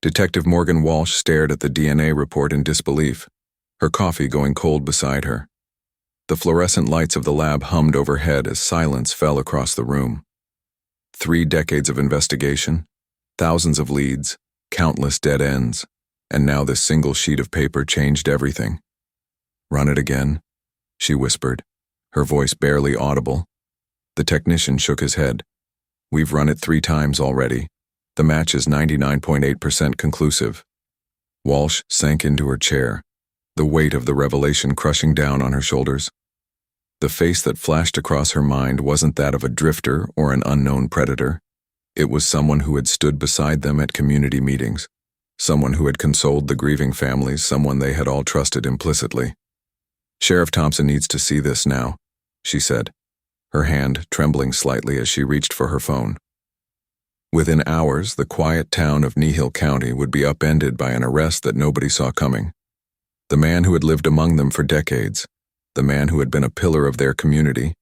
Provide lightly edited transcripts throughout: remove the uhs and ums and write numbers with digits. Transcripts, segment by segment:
Detective Morgan Walsh stared at the DNA report in disbelief, her coffee going cold beside her. The fluorescent lights of the lab hummed overhead as silence fell across the room. 3 decades of investigation, thousands of leads, countless dead ends, and now this single sheet of paper changed everything. "Run it again," she whispered, her voice barely audible. The technician shook his head. "We've run it 3 times already. The match is 99.8% conclusive." Walsh sank into her chair, the weight of the revelation crushing down on her shoulders. The face that flashed across her mind wasn't that of a drifter or an unknown predator. It was someone who had stood beside them at community meetings, someone who had consoled the grieving families, someone they had all trusted implicitly. "Sheriff Thompson needs to see this now," she said, her hand trembling slightly as she reached for her phone. Within hours, the quiet town of Nihil County would be upended by an arrest that nobody saw coming. The man who had lived among them for decades, the man who had been a pillar of their community,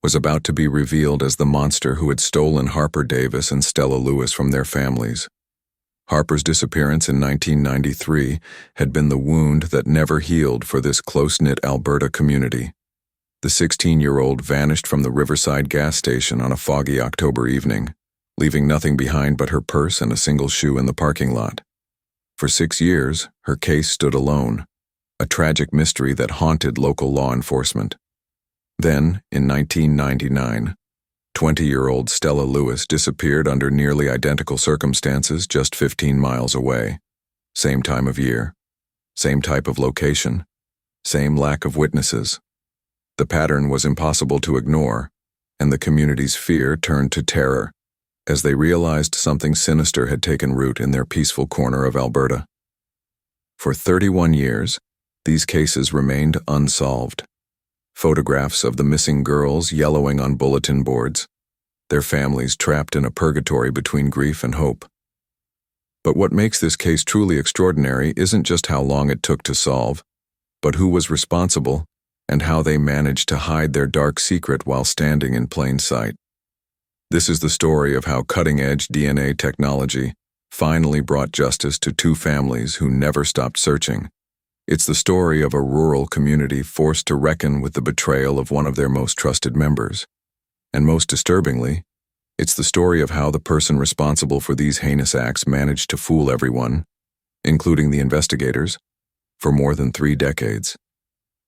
was about to be revealed as the monster who had stolen Harper Davis and Stella Lewis from their families. Harper's disappearance in 1993 had been the wound that never healed for this close-knit Alberta community. The 16-year-old vanished from the Riverside gas station on a foggy October evening, leaving nothing behind but her purse and a single shoe in the parking lot. For 6 years, her case stood alone, a tragic mystery that haunted local law enforcement. Then, in 1999, 20-year-old Stella Lewis disappeared under nearly identical circumstances just 15 miles away. Same time of year, same type of location, same lack of witnesses. The pattern was impossible to ignore, and the community's fear turned to terror as they realized something sinister had taken root in their peaceful corner of Alberta. For 31 years, these cases remained unsolved. Photographs of the missing girls yellowing on bulletin boards, their families trapped in a purgatory between grief and hope. But what makes this case truly extraordinary isn't just how long it took to solve, but who was responsible and how they managed to hide their dark secret while standing in plain sight. This is the story of how cutting-edge DNA technology finally brought justice to 2 families who never stopped searching. It's the story of a rural community forced to reckon with the betrayal of one of their most trusted members. And most disturbingly, it's the story of how the person responsible for these heinous acts managed to fool everyone, including the investigators, for more than 3 decades.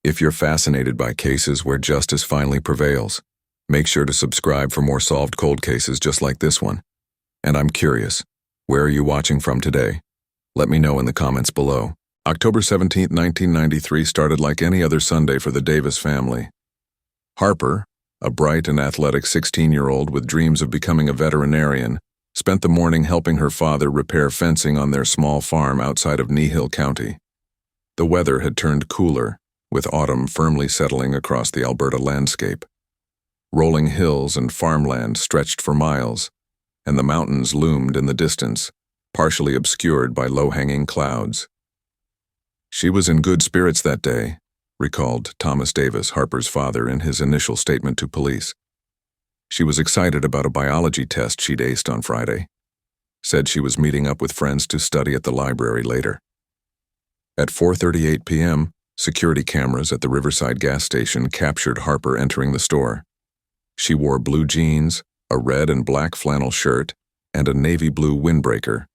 If you're fascinated by cases where justice finally prevails, make sure to subscribe for more solved cold cases just like this one. And I'm curious, where are you watching from today? Let me know in the comments below. October 17, 1993 started like any other Sunday for the Davis family. Harper, a bright and athletic 16-year-old with dreams of becoming a veterinarian, spent the morning helping her father repair fencing on their small farm outside of Nihil County. The weather had turned cooler, with autumn firmly settling across the Alberta landscape. Rolling hills and farmland stretched for miles, and the mountains loomed in the distance, partially obscured by low-hanging clouds. "She was in good spirits that day," recalled Thomas Davis, Harper's father, in his initial statement to police. "She was excited about a biology test she'd aced on Friday. Said she was meeting up with friends to study at the library later." At 4:38 p.m., security cameras at the Riverside gas station captured Harper entering the store. She wore blue jeans, a red and black flannel shirt, and a navy blue windbreaker,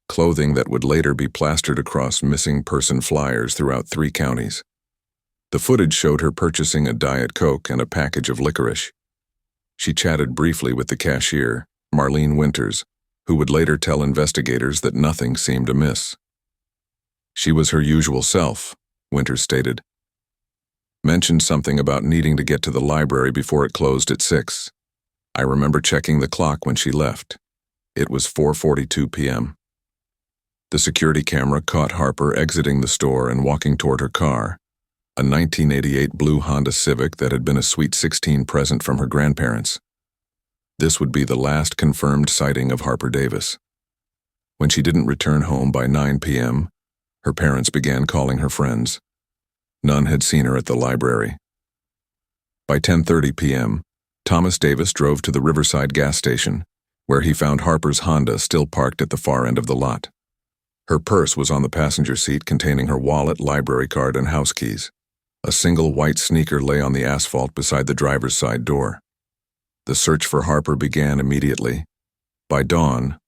clothing that would later be plastered across missing person flyers throughout 3 counties. The footage showed her purchasing a Diet Coke and a package of licorice. She chatted briefly with the cashier, Marlene Winters, who would later tell investigators that nothing seemed amiss. "She was her usual self," Winters stated. "Mentioned something about needing to get to the library before it closed at 6. I remember checking the clock when she left. It was 4:42 p.m. The security camera caught Harper exiting the store and walking toward her car, a 1988 blue Honda Civic that had been a Sweet 16 present from her grandparents. This would be the last confirmed sighting of Harper Davis. When she didn't return home by 9 p.m., her parents began calling her friends. None had seen her at the library. By 10:30 p.m., Thomas Davis drove to the Riverside gas station, where he found Harper's Honda still parked at the far end of the lot. Her purse was on the passenger seat containing her wallet, library card, and house keys. A single white sneaker lay on the asphalt beside the driver's side door. The search for Harper began immediately. By dawn,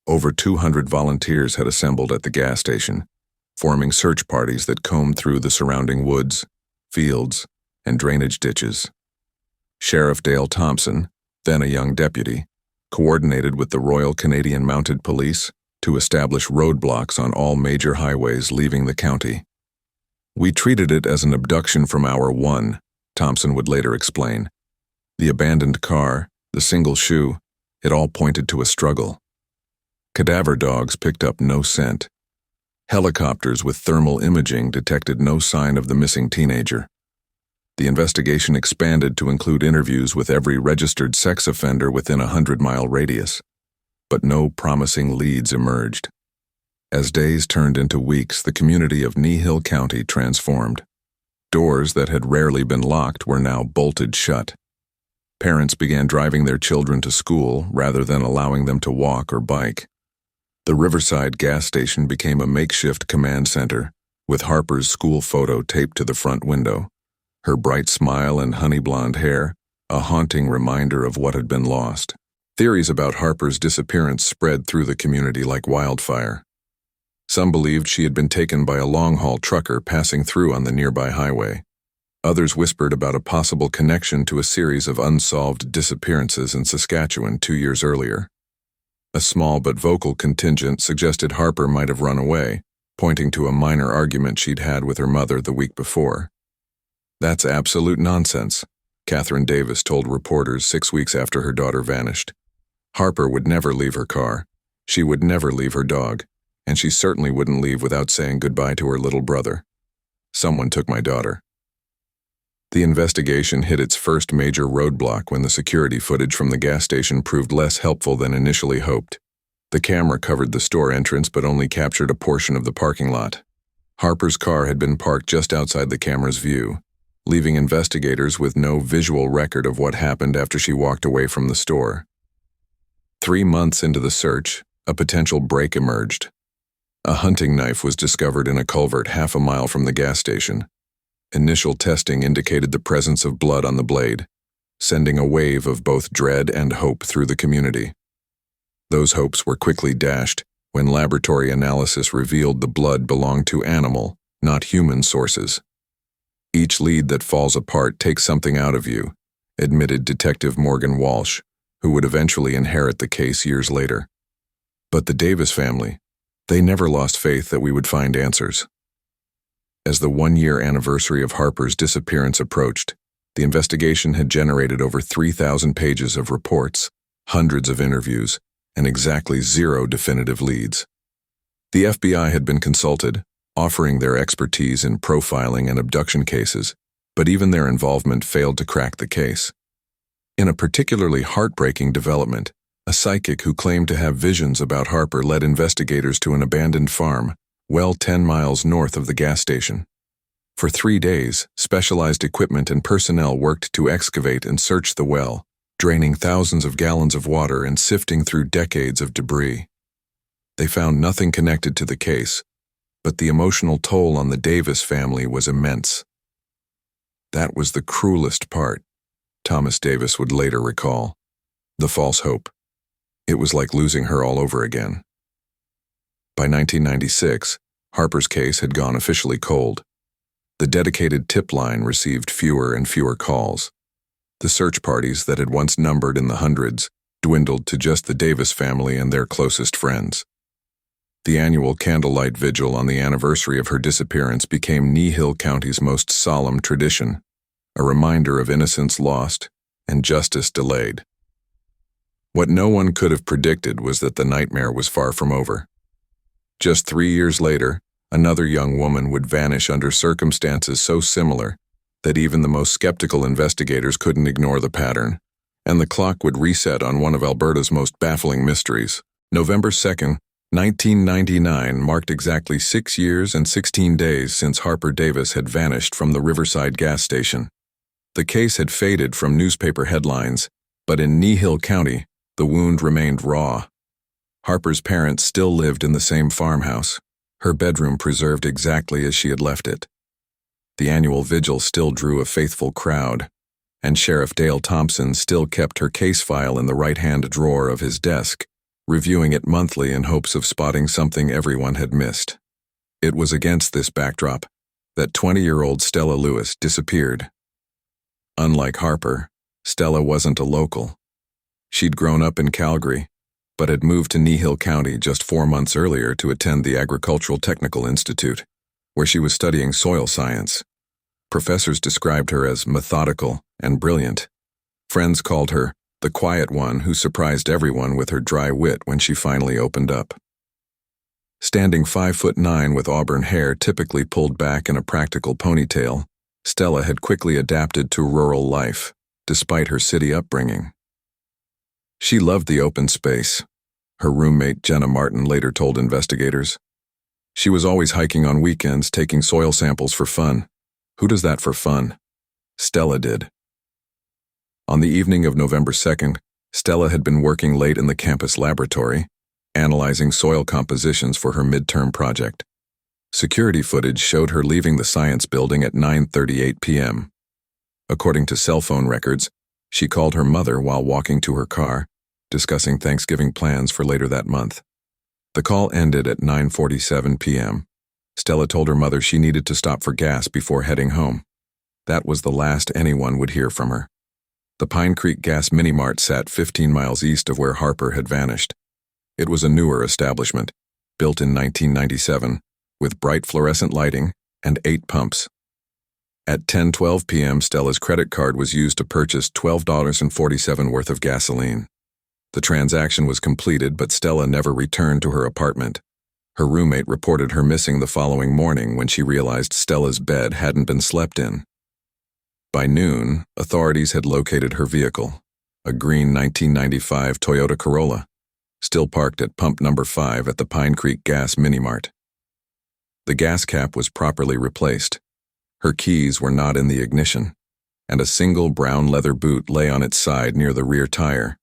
over 200 volunteers had assembled at the gas station, forming search parties that combed through the surrounding woods, fields, and drainage ditches. Sheriff Dale Thompson, then a young deputy, coordinated with the Royal Canadian Mounted Police to establish roadblocks on all major highways leaving the county. "We treated it as an abduction from hour one," Thompson would later explain. The abandoned car, the single shoe, it all pointed to a struggle. Cadaver dogs picked up no scent. Helicopters with thermal imaging detected no sign of the missing teenager. The investigation expanded to include interviews with every registered sex offender within a 100-mile radius, but no promising leads emerged. As days turned into weeks, the community of Kneehill County transformed. Doors that had rarely been locked were now bolted shut. Parents began driving their children to school rather than allowing them to walk or bike. The Riverside gas station became a makeshift command center, with Harper's school photo taped to the front window, her bright smile and honey blonde hair a haunting reminder of what had been lost. Theories about Harper's disappearance spread through the community like wildfire. Some believed she had been taken by a long-haul trucker passing through on the nearby highway. Others whispered about a possible connection to a series of unsolved disappearances in Saskatchewan 2 years earlier. A small but vocal contingent suggested Harper might have run away, pointing to a minor argument she'd had with her mother the week before. "That's absolute nonsense," Catherine Davis told reporters 6 weeks after her daughter vanished. "Harper would never leave her car. She would never leave her dog. And she certainly wouldn't leave without saying goodbye to her little brother. Someone took my daughter." The investigation hit its first major roadblock when the security footage from the gas station proved less helpful than initially hoped. The camera covered the store entrance but only captured a portion of the parking lot. Harper's car had been parked just outside the camera's view, leaving investigators with no visual record of what happened after she walked away from the store. 3 months into the search, a potential break emerged. A hunting knife was discovered in a culvert half a mile from the gas station. Initial testing indicated the presence of blood on the blade, sending a wave of both dread and hope through the community. Those hopes were quickly dashed when laboratory analysis revealed the blood belonged to animal, not human sources. "Each lead that falls apart takes something out of you," admitted Detective Morgan Walsh, who would eventually inherit the case years later. But the Davis family, they never lost faith that we would find answers. As the 1-year anniversary of Harper's disappearance approached, the investigation had generated over 3,000 pages of reports, hundreds of interviews, and exactly 0 definitive leads. The FBI had been consulted, offering their expertise in profiling and abduction cases, but even their involvement failed to crack the case. In a particularly heartbreaking development, a psychic who claimed to have visions about Harper led investigators to an abandoned farm, well 10 miles north of the gas station. For 3 days, specialized equipment and personnel worked to excavate and search the well, draining thousands of gallons of water and sifting through decades of debris. They found nothing connected to the case, but the emotional toll on the Davis family was immense. That was the cruelest part, Thomas Davis would later recall. The false hope. It was like losing her all over again. By 1996, Harper's case had gone officially cold. The dedicated tip line received fewer and fewer calls. The search parties that had once numbered in the hundreds dwindled to just the Davis family and their closest friends. The annual candlelight vigil on the anniversary of her disappearance became Kneehill County's most solemn tradition, a reminder of innocence lost and justice delayed. What no one could have predicted was that the nightmare was far from over. Just 3 years later, another young woman would vanish under circumstances so similar that even the most skeptical investigators couldn't ignore the pattern, and the clock would reset on one of Alberta's most baffling mysteries. November 2nd, 1999 marked exactly 6 years and 16 days since Harper Davis had vanished from the Riverside gas station. The case had faded from newspaper headlines, but in Kneehill County, the wound remained raw. Harper's parents still lived in the same farmhouse, Her bedroom preserved exactly as she had left it. The annual vigil still drew a faithful crowd, and Sheriff Dale Thompson still kept her case file in the right-hand drawer of his desk, reviewing it monthly in hopes of spotting something everyone had missed. It was against this backdrop that 20-year-old Stella Lewis disappeared. Unlike Harper, Stella wasn't a local. She'd grown up in Calgary, but had moved to Kneehill County just 4 months earlier to attend the Agricultural Technical Institute, where she was studying soil science. Professors described her as methodical and brilliant. Friends called her the quiet one who surprised everyone with her dry wit when she finally opened up. Standing 5'9" with auburn hair typically pulled back in a practical ponytail, Stella had quickly adapted to rural life, despite her city upbringing. She loved the open space, her roommate Jenna Martin later told investigators. She was always hiking on weekends, taking soil samples for fun. Who does that for fun? Stella did. On the evening of November 2nd, Stella had been working late in the campus laboratory, analyzing soil compositions for her midterm project. Security footage showed her leaving the science building at 9:38 p.m. According to cell phone records, she called her mother while walking to her car, discussing Thanksgiving plans for later that month. The call ended at 9:47 p.m. Stella told her mother she needed to stop for gas before heading home. That was the last anyone would hear from her. The Pine Creek Gas Mini-Mart sat 15 miles east of where Harper had vanished. It was a newer establishment, built in 1997, with bright fluorescent lighting and 8 pumps. At 10:12 p.m., Stella's credit card was used to purchase $12.47 worth of gasoline. The transaction was completed, but Stella never returned to her apartment. Her roommate reported her missing the following morning when she realized Stella's bed hadn't been slept in. By noon, authorities had located her vehicle, a green 1995 Toyota Corolla, still parked at pump number 5 at the Pine Creek Gas Mini-Mart. The gas cap was properly replaced. Her keys were not in the ignition, and a single brown leather boot lay on its side near the rear tire.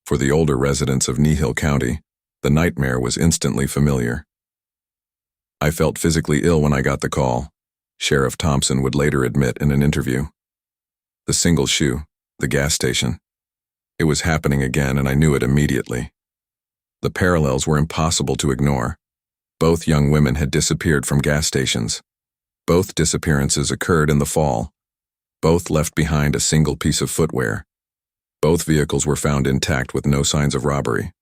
For the older residents of Kneehill County, the nightmare was instantly familiar. "I felt physically ill when I got the call," Sheriff Thompson would later admit in an interview. The single shoe, the gas station. It was happening again, and I knew it immediately. The parallels were impossible to ignore. Both young women had disappeared from gas stations. Both disappearances occurred in the fall. Both left behind a single piece of footwear. Both vehicles were found intact with no signs of robbery.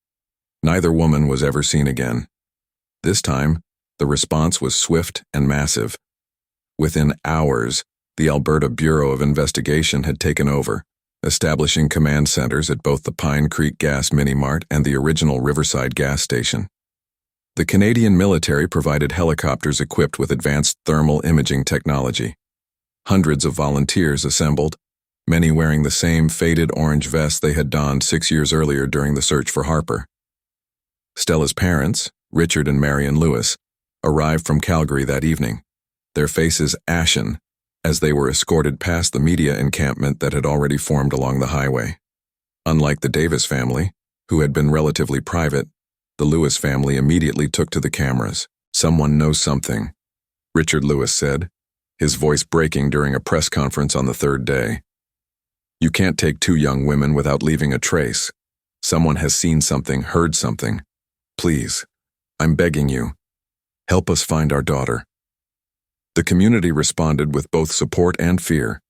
Neither woman was ever seen again. This time, the response was swift and massive. Within hours, the Alberta Bureau of Investigation had taken over, establishing command centers at both the Pine Creek Gas Mini-Mart and the original Riverside gas station. The Canadian military provided helicopters equipped with advanced thermal imaging technology. Hundreds of volunteers assembled, many wearing the same faded orange vests they had donned 6 years earlier during the search for Harper. Stella's parents, Richard and Marion Lewis, arrived from Calgary that evening, their faces ashen as they were escorted past the media encampment that had already formed along the highway. Unlike the Davis family, who had been relatively private, the Lewis family immediately took to the cameras. "Someone knows something," Richard Lewis said, his voice breaking during a press conference on the third day. "You can't take 2 young women without leaving a trace. Someone has seen something, heard something. Please, I'm begging you, help us find our daughter." The community responded with both support and fear.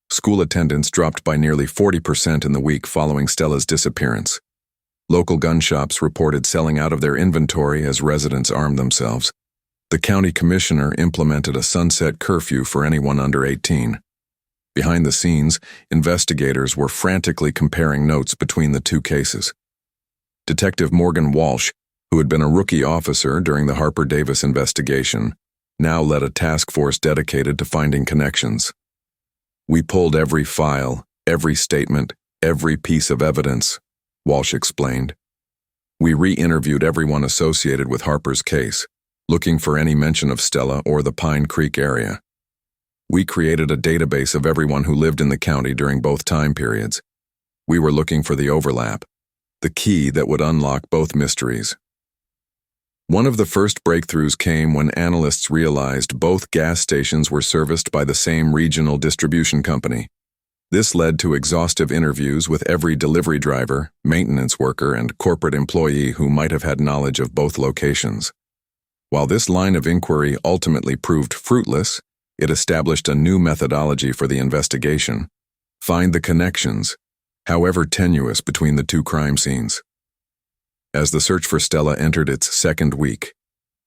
School attendance dropped by nearly 40% in the week following Stella's disappearance. Local gun shops reported selling out of their inventory as residents armed themselves. The county commissioner implemented a sunset curfew for anyone under 18. Behind the scenes, investigators were frantically comparing notes between the 2 cases. Detective Morgan Walsh, who had been a rookie officer during the Harper Davis investigation, now led a task force dedicated to finding connections. "We pulled every file, every statement, every piece of evidence," Walsh explained. "We re-interviewed everyone associated with Harper's case, looking for any mention of Stella or the Pine Creek area. We created a database of everyone who lived in the county during both time periods. We were looking for the overlap, the key that would unlock both mysteries." One of the first breakthroughs came when analysts realized both gas stations were serviced by the same regional distribution company. This led to exhaustive interviews with every delivery driver, maintenance worker, and corporate employee who might have had knowledge of both locations. While this line of inquiry ultimately proved fruitless, it established a new methodology for the investigation: find the connections, however tenuous, between the two crime scenes. As the search for Stella entered its second week,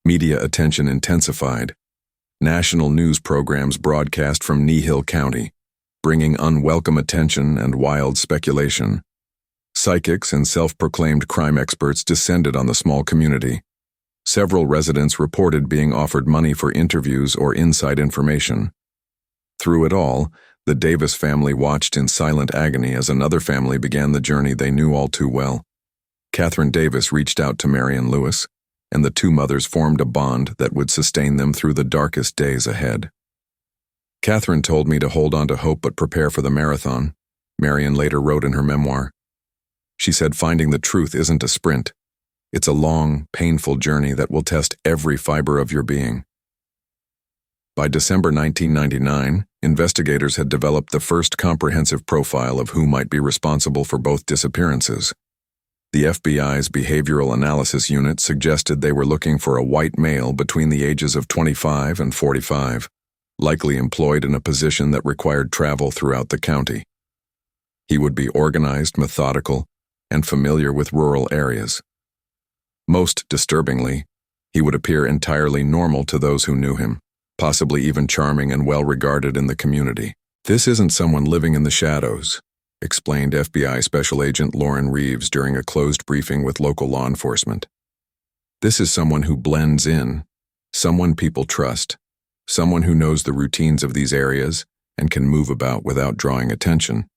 media attention intensified. National news programs broadcast from Nehill County, bringing unwelcome attention and wild speculation. Psychics and self-proclaimed crime experts descended on the small community. Several residents reported being offered money for interviews or inside information. Through it all, the Davis family watched in silent agony as another family began the journey they knew all too well. Catherine Davis reached out to Marion Lewis, and the two mothers formed a bond that would sustain them through the darkest days ahead. Catherine told me to hold on to hope but prepare for the marathon, Marion later wrote in her memoir. She said finding the truth isn't a sprint. It's a long, painful journey that will test every fiber of your being. By December 1999, investigators had developed the first comprehensive profile of who might be responsible for both disappearances. The FBI's Behavioral Analysis Unit suggested they were looking for a white male between the ages of 25 and 45, likely employed in a position that required travel throughout the county. He would be organized, methodical, and familiar with rural areas. Most disturbingly, he would appear entirely normal to those who knew him, possibly even charming and well-regarded in the community. "This isn't someone living in the shadows," explained FBI Special Agent Lauren Reeves during a closed briefing with local law enforcement. "This is someone who blends in, someone people trust, someone who knows the routines of these areas and can move about without drawing attention."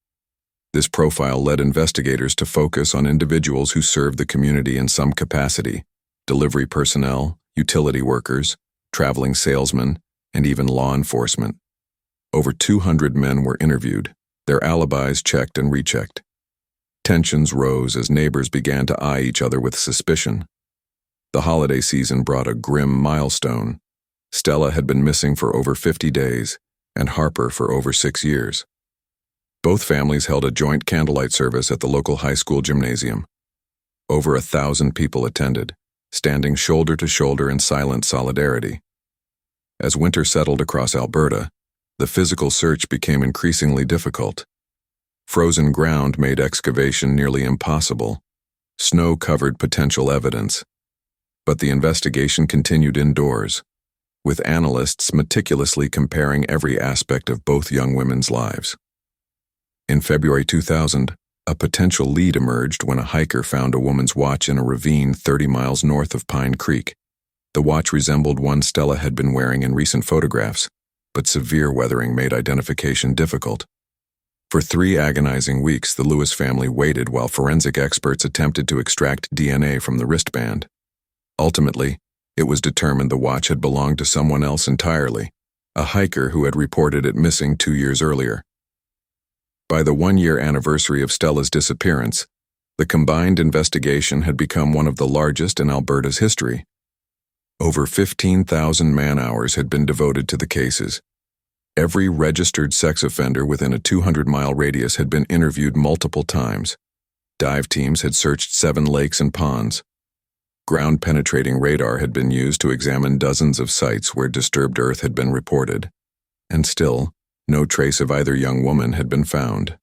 This profile led investigators to focus on individuals who served the community in some capacity: delivery personnel, utility workers, traveling salesmen, and even law enforcement. Over 200 men were interviewed, their alibis checked and rechecked. Tensions rose as neighbors began to eye each other with suspicion. The holiday season brought a grim milestone. Stella had been missing for over 50 days, and Harper for over 6 years. Both families held a joint candlelight service at the local high school gymnasium. Over 1,000 people attended, standing shoulder to shoulder in silent solidarity. As winter settled across Alberta, the physical search became increasingly difficult. Frozen ground made excavation nearly impossible. Snow covered potential evidence. But the investigation continued indoors, with analysts meticulously comparing every aspect of both young women's lives. In February 2000, a potential lead emerged when a hiker found a woman's watch in a ravine 30 miles north of Pine Creek. The watch resembled one Stella had been wearing in recent photographs, but severe weathering made identification difficult. For 3 agonizing weeks, the Lewis family waited while forensic experts attempted to extract DNA from the wristband. Ultimately, it was determined the watch had belonged to someone else entirely, a hiker who had reported it missing 2 years earlier. By the 1-year anniversary of Stella's disappearance, the combined investigation had become one of the largest in Alberta's history. Over 15,000 man-hours had been devoted to the cases. Every registered sex offender within a 200-mile radius had been interviewed multiple times. Dive teams had searched 7 lakes and ponds. Ground-penetrating radar had been used to examine dozens of sites where disturbed earth had been reported. And still, no trace of either young woman had been found.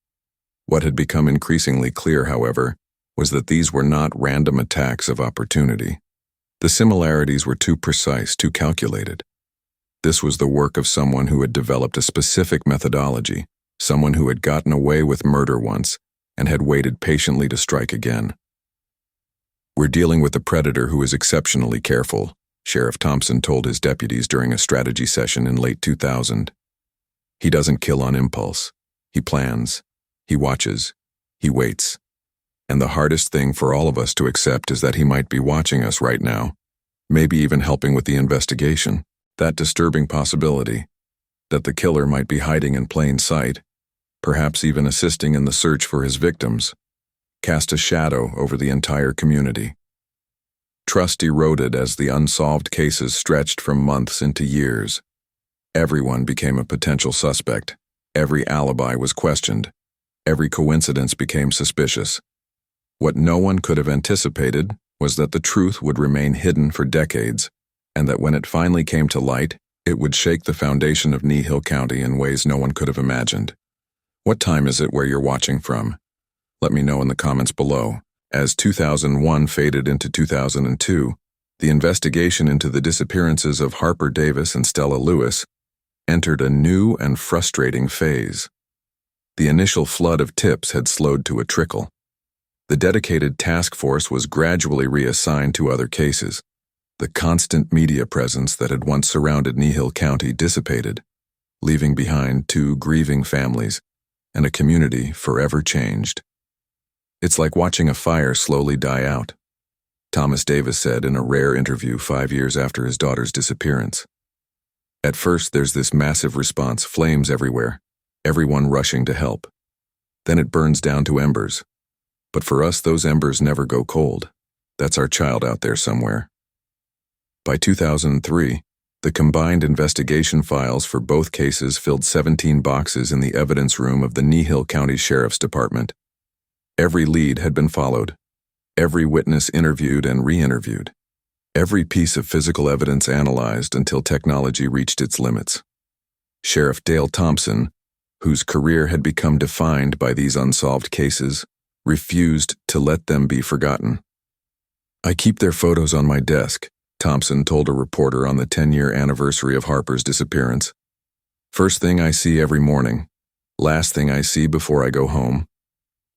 What had become increasingly clear, however, was that these were not random attacks of opportunity. The similarities were too precise, too calculated. This was the work of someone who had developed a specific methodology, someone who had gotten away with murder once and had waited patiently to strike again. "We're dealing with a predator who is exceptionally careful," Sheriff Thompson told his deputies during a strategy session in late 2000. "He doesn't kill on impulse. He plans. He watches. He waits. And the hardest thing for all of us to accept is that he might be watching us right now, maybe even helping with the investigation. That disturbing possibility, that the killer might be hiding in plain sight, perhaps even assisting in the search for his victims, cast a shadow over the entire community." Trust eroded as the unsolved cases stretched from months into years. Everyone became a potential suspect. Every alibi was questioned. Every coincidence became suspicious. What no one could have anticipated was that the truth would remain hidden for decades, and that when it finally came to light, it would shake the foundation of Hill County in ways no one could have imagined. What time is it where you're watching from? Let me know in the comments below. As 2001 faded into 2002, the investigation into the disappearances of Harper Davis and Stella Lewis entered a new and frustrating phase. The initial flood of tips had slowed to a trickle. The dedicated task force was gradually reassigned to other cases. The constant media presence that had once surrounded Hill County dissipated, leaving behind two grieving families and a community forever changed. "It's like watching a fire slowly die out," Thomas Davis said in a rare interview 5 years after his daughter's disappearance. "At first there's this massive response, flames everywhere, everyone rushing to help. Then it burns down to embers. But for us, those embers never go cold. That's our child out there somewhere." By 2003, the combined investigation files for both cases filled 17 boxes in the evidence room of the Hill County Sheriff's Department. Every lead had been followed, every witness interviewed and re-interviewed, every piece of physical evidence analyzed until technology reached its limits. Sheriff Dale Thompson, whose career had become defined by these unsolved cases, refused to let them be forgotten. "I keep their photos on my desk," Thompson told a reporter on the 10-year anniversary of Harper's disappearance. "First thing I see every morning, last thing I see before I go home.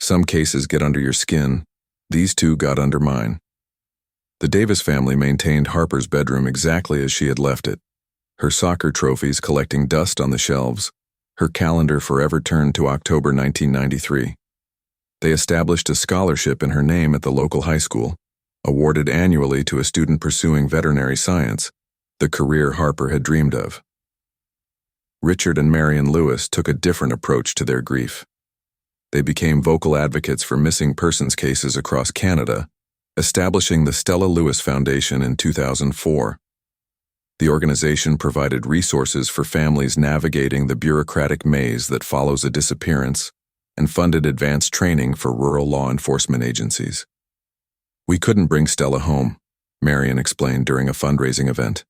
Some cases get under your skin. These two got under mine." The Davis family maintained Harper's bedroom exactly as she had left it, her soccer trophies collecting dust on the shelves, her calendar forever turned to October 1993. They established a scholarship in her name at the local high school, awarded annually to a student pursuing veterinary science, the career Harper had dreamed of. Richard and Marion Lewis took a different approach to their grief. They became vocal advocates for missing persons cases across Canada, establishing the Stella Lewis Foundation in 2004. The organization provided resources for families navigating the bureaucratic maze that follows a disappearance and funded advanced training for rural law enforcement agencies. "We couldn't bring Stella home," Marion explained during a fundraising event,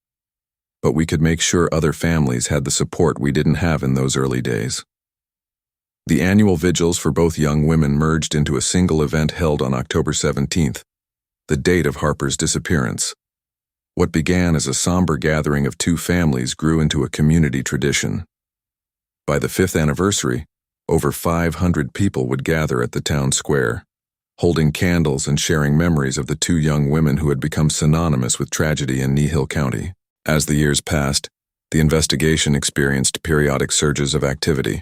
"but we could make sure other families had the support we didn't have in those early days." The annual vigils for both young women merged into a single event held on October 17th, the date of Harper's disappearance. What began as a somber gathering of two families grew into a community tradition. By the 5th anniversary, over 500 people would gather at the town square, holding candles and sharing memories of the two young women who had become synonymous with tragedy in Hill County. As the years passed, the investigation experienced periodic surges of activity,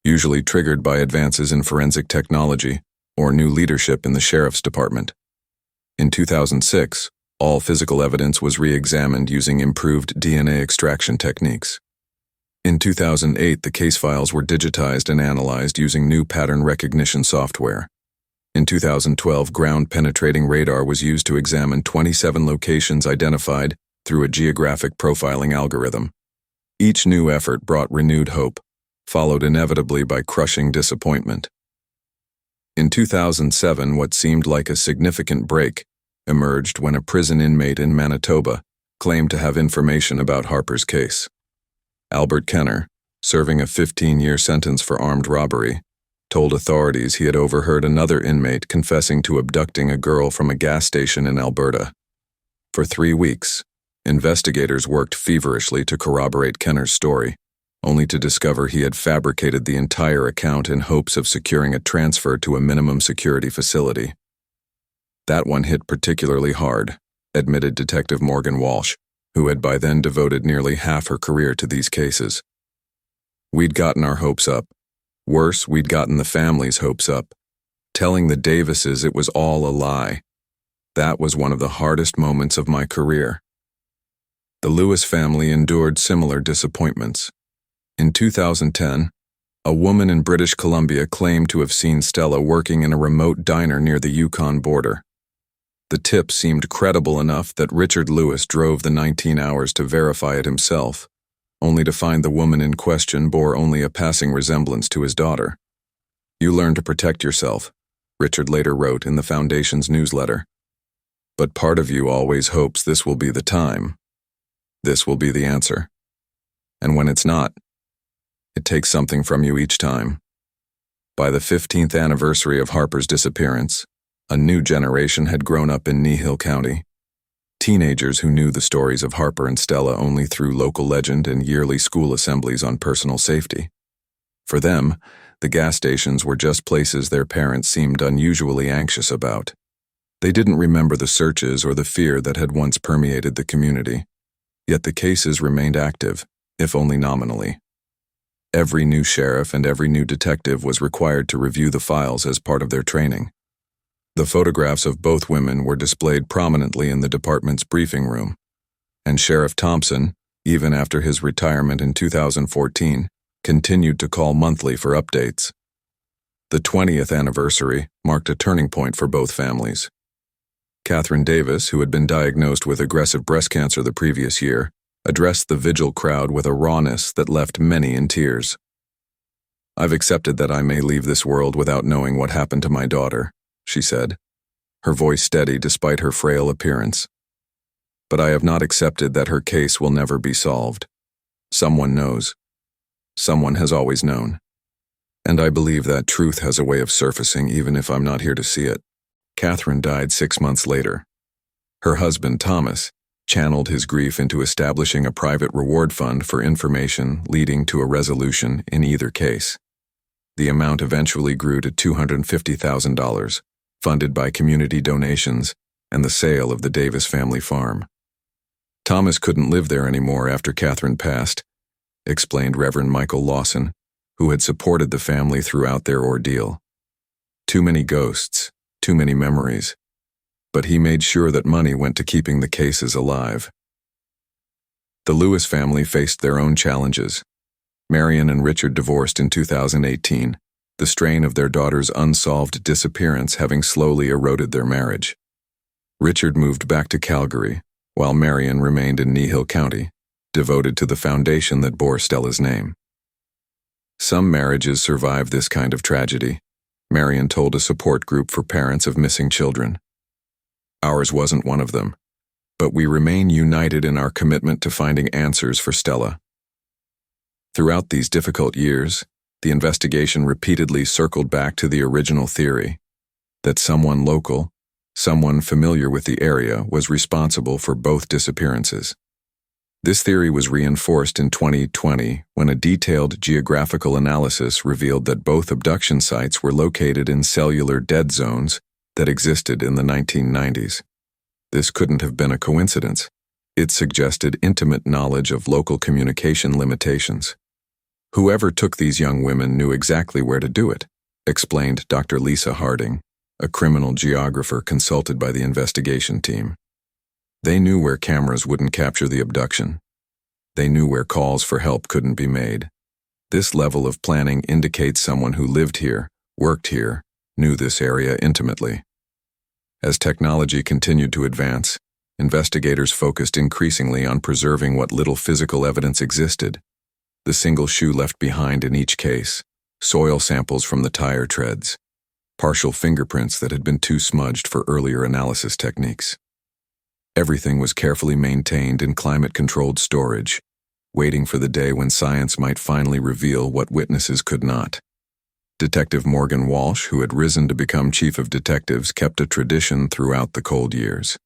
usually triggered by advances in forensic technology or new leadership in the sheriff's department. In 2006, all physical evidence was re-examined using improved DNA extraction techniques. In 2008, the case files were digitized and analyzed using new pattern recognition software. In 2012, ground-penetrating radar was used to examine 27 locations identified through a geographic profiling algorithm. Each new effort brought renewed hope, followed inevitably by crushing disappointment. In 2007, what seemed like a significant break emerged when a prison inmate in Manitoba claimed to have information about Harper's case. Albert Kenner, serving a 15-year sentence for armed robbery, told authorities he had overheard another inmate confessing to abducting a girl from a gas station in Alberta. For 3 weeks, investigators worked feverishly to corroborate Kenner's story, only to discover he had fabricated the entire account in hopes of securing a transfer to a minimum security facility. "That one hit particularly hard," admitted Detective Morgan Walsh, who had by then devoted nearly half her career to these cases. "We'd gotten our hopes up. Worse, we'd gotten the family's hopes up, telling the Davises it was all a lie. That was one of the hardest moments of my career." The Lewis family endured similar disappointments. In 2010, a woman in British Columbia claimed to have seen Stella working in a remote diner near the Yukon border. The tip seemed credible enough that Richard Lewis drove the 19 hours to verify it himself, only to find the woman in question bore only a passing resemblance to his daughter. "You learn to protect yourself," Richard later wrote in the Foundation's newsletter. "But part of you always hopes this will be the time. This will be the answer. And when it's not, it takes something from you each time." By the 15th anniversary of Harper's disappearance, a new generation had grown up in Kneehill County. Teenagers who knew the stories of Harper and Stella only through local legend and yearly school assemblies on personal safety. For them, the gas stations were just places their parents seemed unusually anxious about. They didn't remember the searches or the fear that had once permeated the community. Yet the cases remained active, if only nominally. Every new sheriff and every new detective was required to review the files as part of their training. The photographs of both women were displayed prominently in the department's briefing room, and Sheriff Thompson, even after his retirement in 2014, continued to call monthly for updates. The 20th anniversary marked a turning point for both families. Catherine Davis, who had been diagnosed with aggressive breast cancer the previous year, addressed the Vigil crowd with a rawness that left many in tears. "I've accepted that I may leave this world without knowing what happened to my daughter," she said, her voice steady despite her frail appearance. "But I have not accepted that her case will never be solved. Someone knows. Someone has always known. And I believe that truth has a way of surfacing even if I'm not here to see it." Catherine died 6 months later. Her husband, Thomas, channeled his grief into establishing a private reward fund for information leading to a resolution in either case. The amount eventually grew to $250,000, funded by community donations and the sale of the Davis family farm. "Thomas couldn't live there anymore after Catherine passed," explained Reverend Michael Lawson, who had supported the family throughout their ordeal. "Too many ghosts, too many memories. But he made sure that money went to keeping the cases alive." The Lewis family faced their own challenges. Marion and Richard divorced in 2018, the strain of their daughter's unsolved disappearance having slowly eroded their marriage. Richard moved back to Calgary, while Marion remained in Kneehill County, devoted to the foundation that bore Stella's name. "Some marriages survive this kind of tragedy," Marion told a support group for parents of missing children. "Ours wasn't one of them, but we remain united in our commitment to finding answers for Stella." Throughout these difficult years, the investigation repeatedly circled back to the original theory that someone local, someone familiar with the area, was responsible for both disappearances. This theory was reinforced in 2020 when a detailed geographical analysis revealed that both abduction sites were located in cellular dead zones that existed in the 1990s. This couldn't have been a coincidence. It suggested intimate knowledge of local communication limitations. "Whoever took these young women knew exactly where to do it," explained Dr. Lisa Harding, a criminal geographer consulted by the investigation team. "They knew where cameras wouldn't capture the abduction. They knew where calls for help couldn't be made. This level of planning indicates someone who lived here, worked here, knew this area intimately." As technology continued to advance, investigators focused increasingly on preserving what little physical evidence existed: the single shoe left behind in each case, soil samples from the tire treads, partial fingerprints that had been too smudged for earlier analysis techniques. Everything was carefully maintained in climate-controlled storage, waiting for the day when science might finally reveal what witnesses could not. Detective Morgan Walsh, who had risen to become chief of detectives, kept a tradition throughout the cold years.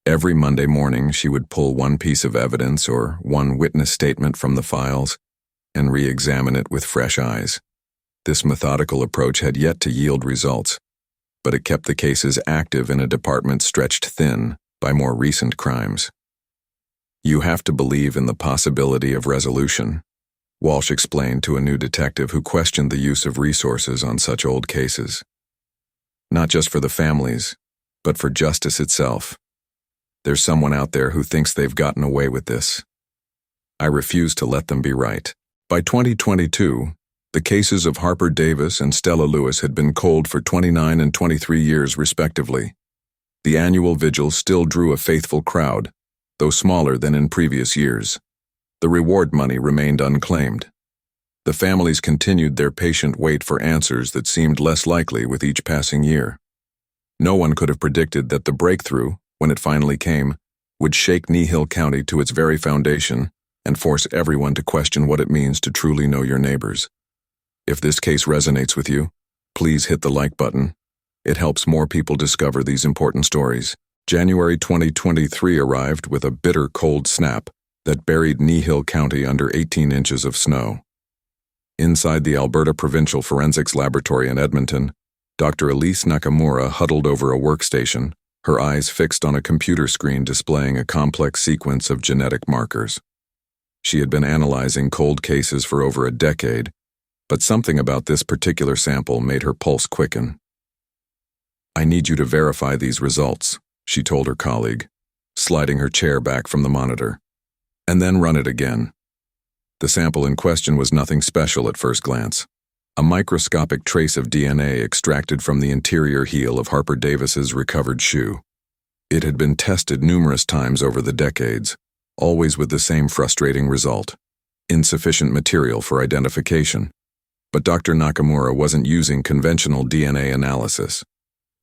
Every Monday morning, she would pull one piece of evidence or one witness statement from the files and re-examine it with fresh eyes. This methodical approach had yet to yield results, but it kept the cases active in a department stretched thin by more recent crimes. "You have to believe in the possibility of resolution," Walsh explained to a new detective who questioned the use of resources on such old cases. "Not just for the families, but for justice itself. There's someone out there who thinks they've gotten away with this. I refuse to let them be right." By 2022, the cases of Harper Davis and Stella Lewis had been cold for 29 and 23 years respectively. The annual Vigils still drew a faithful crowd, though smaller than in previous years. The reward money remained unclaimed. The families continued their patient wait for answers that seemed less likely with each passing year. No one could have predicted that the breakthrough, when it finally came, would shake Knee County to its very foundation and force everyone to question what it means to truly know your neighbors. If this case resonates with you, please hit the like button. It helps more people discover these important stories. January 2023 arrived with a bitter cold snap that buried Knee County under 18 inches of snow. Inside the Alberta Provincial Forensics Laboratory in Edmonton, Dr. Elise Nakamura huddled over a workstation, her eyes fixed on a computer screen displaying a complex sequence of genetic markers. She had been analyzing cold cases for over a decade, but something about this particular sample made her pulse quicken. "I need you to verify these results," she told her colleague, sliding her chair back from the monitor. "And then run it again." The sample in question was nothing special at first glance. A microscopic trace of DNA extracted from the interior heel of Harper Davis's recovered shoe. It had been tested numerous times over the decades, always with the same frustrating result: insufficient material for identification. But Dr. Nakamura wasn't using conventional DNA analysis.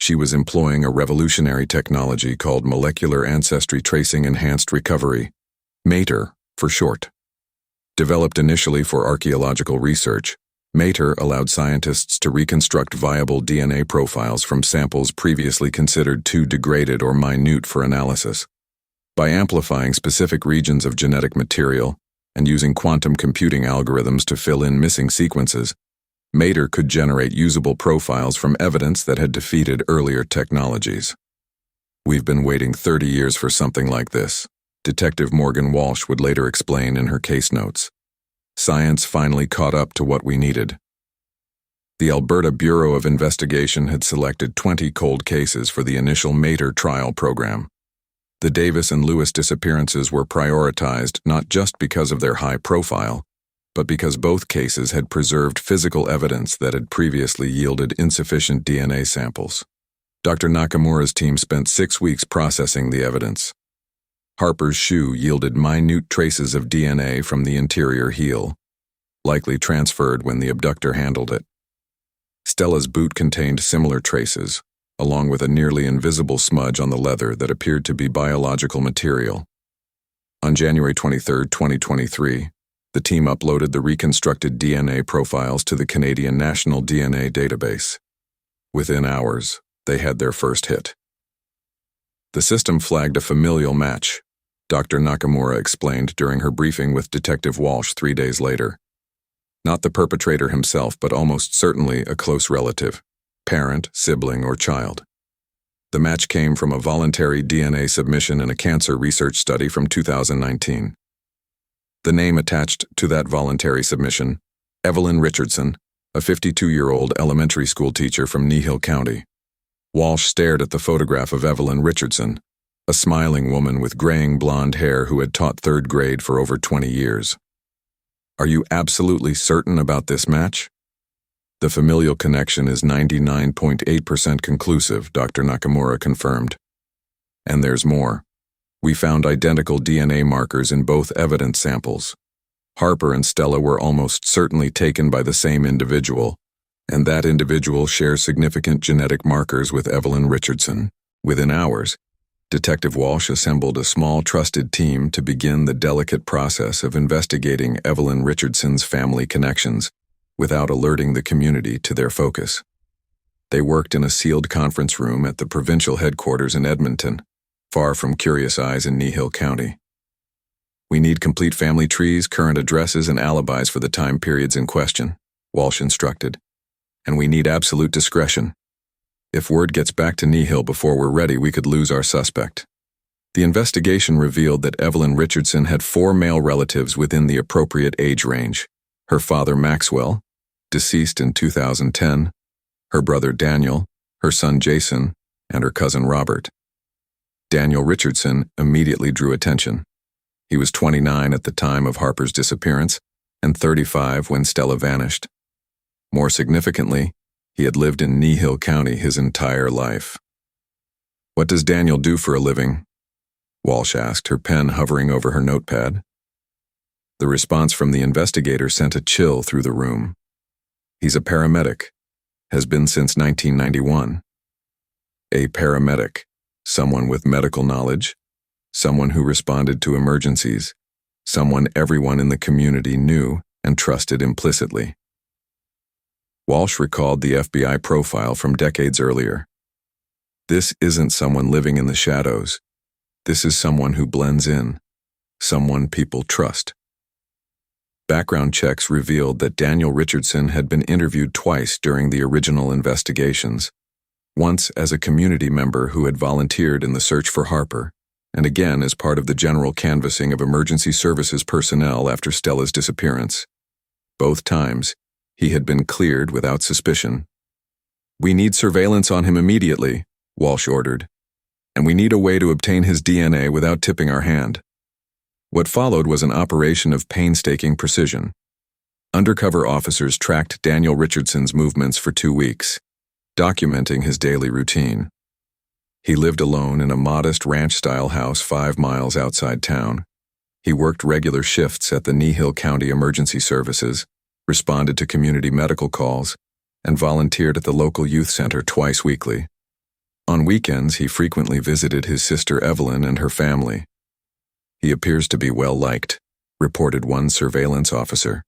She was employing a revolutionary technology called Molecular Ancestry Tracing Enhanced Recovery, MATER for short. Developed initially for archaeological research, MATER allowed scientists to reconstruct viable DNA profiles from samples previously considered too degraded or minute for analysis. By amplifying specific regions of genetic material and using quantum computing algorithms to fill in missing sequences, MATER could generate usable profiles from evidence that had defeated earlier technologies. "We've been waiting 30 years for something like this," Detective Morgan Walsh would later explain in her case notes. "Science finally caught up to what we needed." The Alberta Bureau of Investigation had selected 20 cold cases for the initial MATER trial program. The Davis and Lewis disappearances were prioritized not just because of their high profile, but because both cases had preserved physical evidence that had previously yielded insufficient DNA samples. Dr. Nakamura's team spent 6 weeks processing the evidence. Harper's shoe yielded minute traces of DNA from the interior heel, likely transferred when the abductor handled it. Stella's boot contained similar traces, along with a nearly invisible smudge on the leather that appeared to be biological material. On January 23, 2023, the team uploaded the reconstructed DNA profiles to the Canadian National DNA Database. Within hours, they had their first hit. The system flagged a familial match, Dr. Nakamura explained during her briefing with Detective Walsh 3 days later. Not the perpetrator himself, but almost certainly a close relative, parent, sibling, or child. The match came from a voluntary DNA submission in a cancer research study from 2019. The name attached to that voluntary submission, Evelyn Richardson, a 52-year-old elementary school teacher from Knee County. Walsh stared at the photograph of Evelyn Richardson, a smiling woman with graying blonde hair who had taught 3rd grade for over 20 years. "Are you absolutely certain about this match?" "The familial connection is 99.8% conclusive," Dr. Nakamura confirmed. "And there's more. We found identical DNA markers in both evidence samples. Harper and Stella were almost certainly taken by the same individual, and that individual shares significant genetic markers with Evelyn Richardson." Within hours, Detective Walsh assembled a small trusted team to begin the delicate process of investigating Evelyn Richardson's family connections without alerting the community to their focus. They worked in a sealed conference room at the provincial headquarters in Edmonton, far from curious eyes in Knee County. "We need complete family trees, current addresses, and alibis for the time periods in question," Walsh instructed. "And we need absolute discretion. If word gets back to Knee before we're ready, we could lose our suspect." The investigation revealed that Evelyn Richardson had 4 male relatives within the appropriate age range: her father Maxwell, deceased in 2010, her brother Daniel, her son Jason, and her cousin Robert. Daniel Richardson immediately drew attention. He was 29 at the time of Harper's disappearance and 35 when Stella vanished. More significantly, he had lived in Knee County his entire life. "What does Daniel do for a living?" Walsh asked, her pen hovering over her notepad. The response from the investigator sent a chill through the room. "He's a paramedic. Has been since 1991. A paramedic, someone with medical knowledge, someone who responded to emergencies, someone everyone in the community knew and trusted implicitly." Walsh recalled the FBI profile from decades earlier. This isn't someone living in the shadows. This is someone who blends in, someone people trust. Background checks revealed that Daniel Richardson had been interviewed twice during the original investigations, once as a community member who had volunteered in the search for Harper, and again as part of the general canvassing of emergency services personnel after Stella's disappearance. Both times, he had been cleared without suspicion. "We need surveillance on him immediately," Walsh ordered, "and we need a way to obtain his DNA without tipping our hand." What followed was an operation of painstaking precision. Undercover officers tracked Daniel Richardson's movements for 2 weeks, documenting his daily routine. He lived alone in a modest ranch-style house 5 miles outside town. He worked regular shifts at the Nehill County Emergency Services, responded to community medical calls, and volunteered at the local youth center twice weekly. On weekends, he frequently visited his sister Evelyn and her family. "He appears to be well-liked," reported one surveillance officer.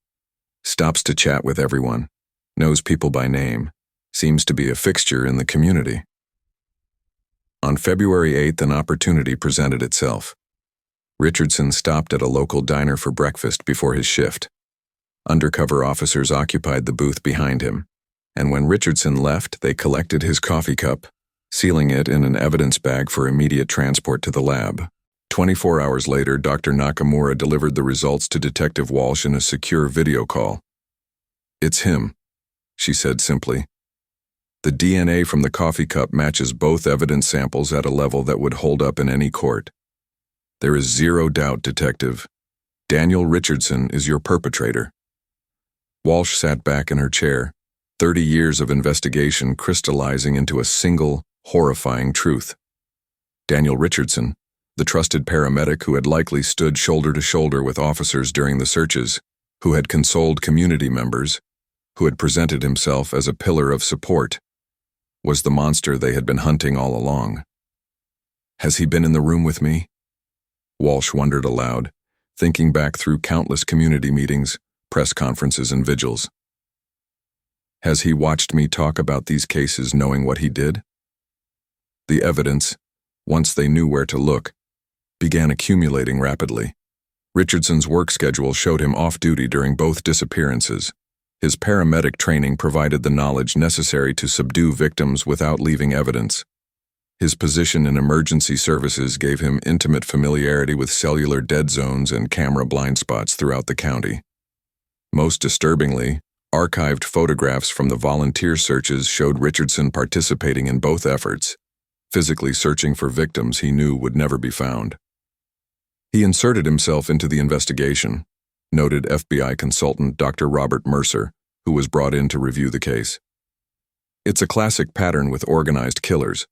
"Stops to chat with everyone, knows people by name, seems to be a fixture in the community." On February 8th, an opportunity presented itself. Richardson stopped at a local diner for breakfast before his shift. Undercover officers occupied the booth behind him, and when Richardson left, they collected his coffee cup, sealing it in an evidence bag for immediate transport to the lab. 24 hours later, Dr. Nakamura delivered the results to Detective Walsh in a secure video call. "It's him," she said simply. "The DNA from the coffee cup matches both evidence samples at a level that would hold up in any court. There is zero doubt, Detective. Daniel Richardson is your perpetrator." Walsh sat back in her chair, 30 years of investigation crystallizing into a single, horrifying truth. Daniel Richardson, the trusted paramedic who had likely stood shoulder to shoulder with officers during the searches, who had consoled community members, who had presented himself as a pillar of support, was the monster they had been hunting all along. "Has he been in the room with me?" Walsh wondered aloud, thinking back through countless community meetings, press conferences, and vigils. "Has he watched me talk about these cases knowing what he did?" The evidence, once they knew where to look, began accumulating rapidly. Richardson's work schedule showed him off-duty during both disappearances. His paramedic training provided the knowledge necessary to subdue victims without leaving evidence. His position in emergency services gave him intimate familiarity with cellular dead zones and camera blind spots throughout the county. Most disturbingly, archived photographs from the volunteer searches showed Richardson participating in both efforts, physically searching for victims he knew would never be found. He inserted himself into the investigation, noted FBI consultant Dr. Robert Mercer, who was brought in to review the case. "It's a classic pattern with organized killers.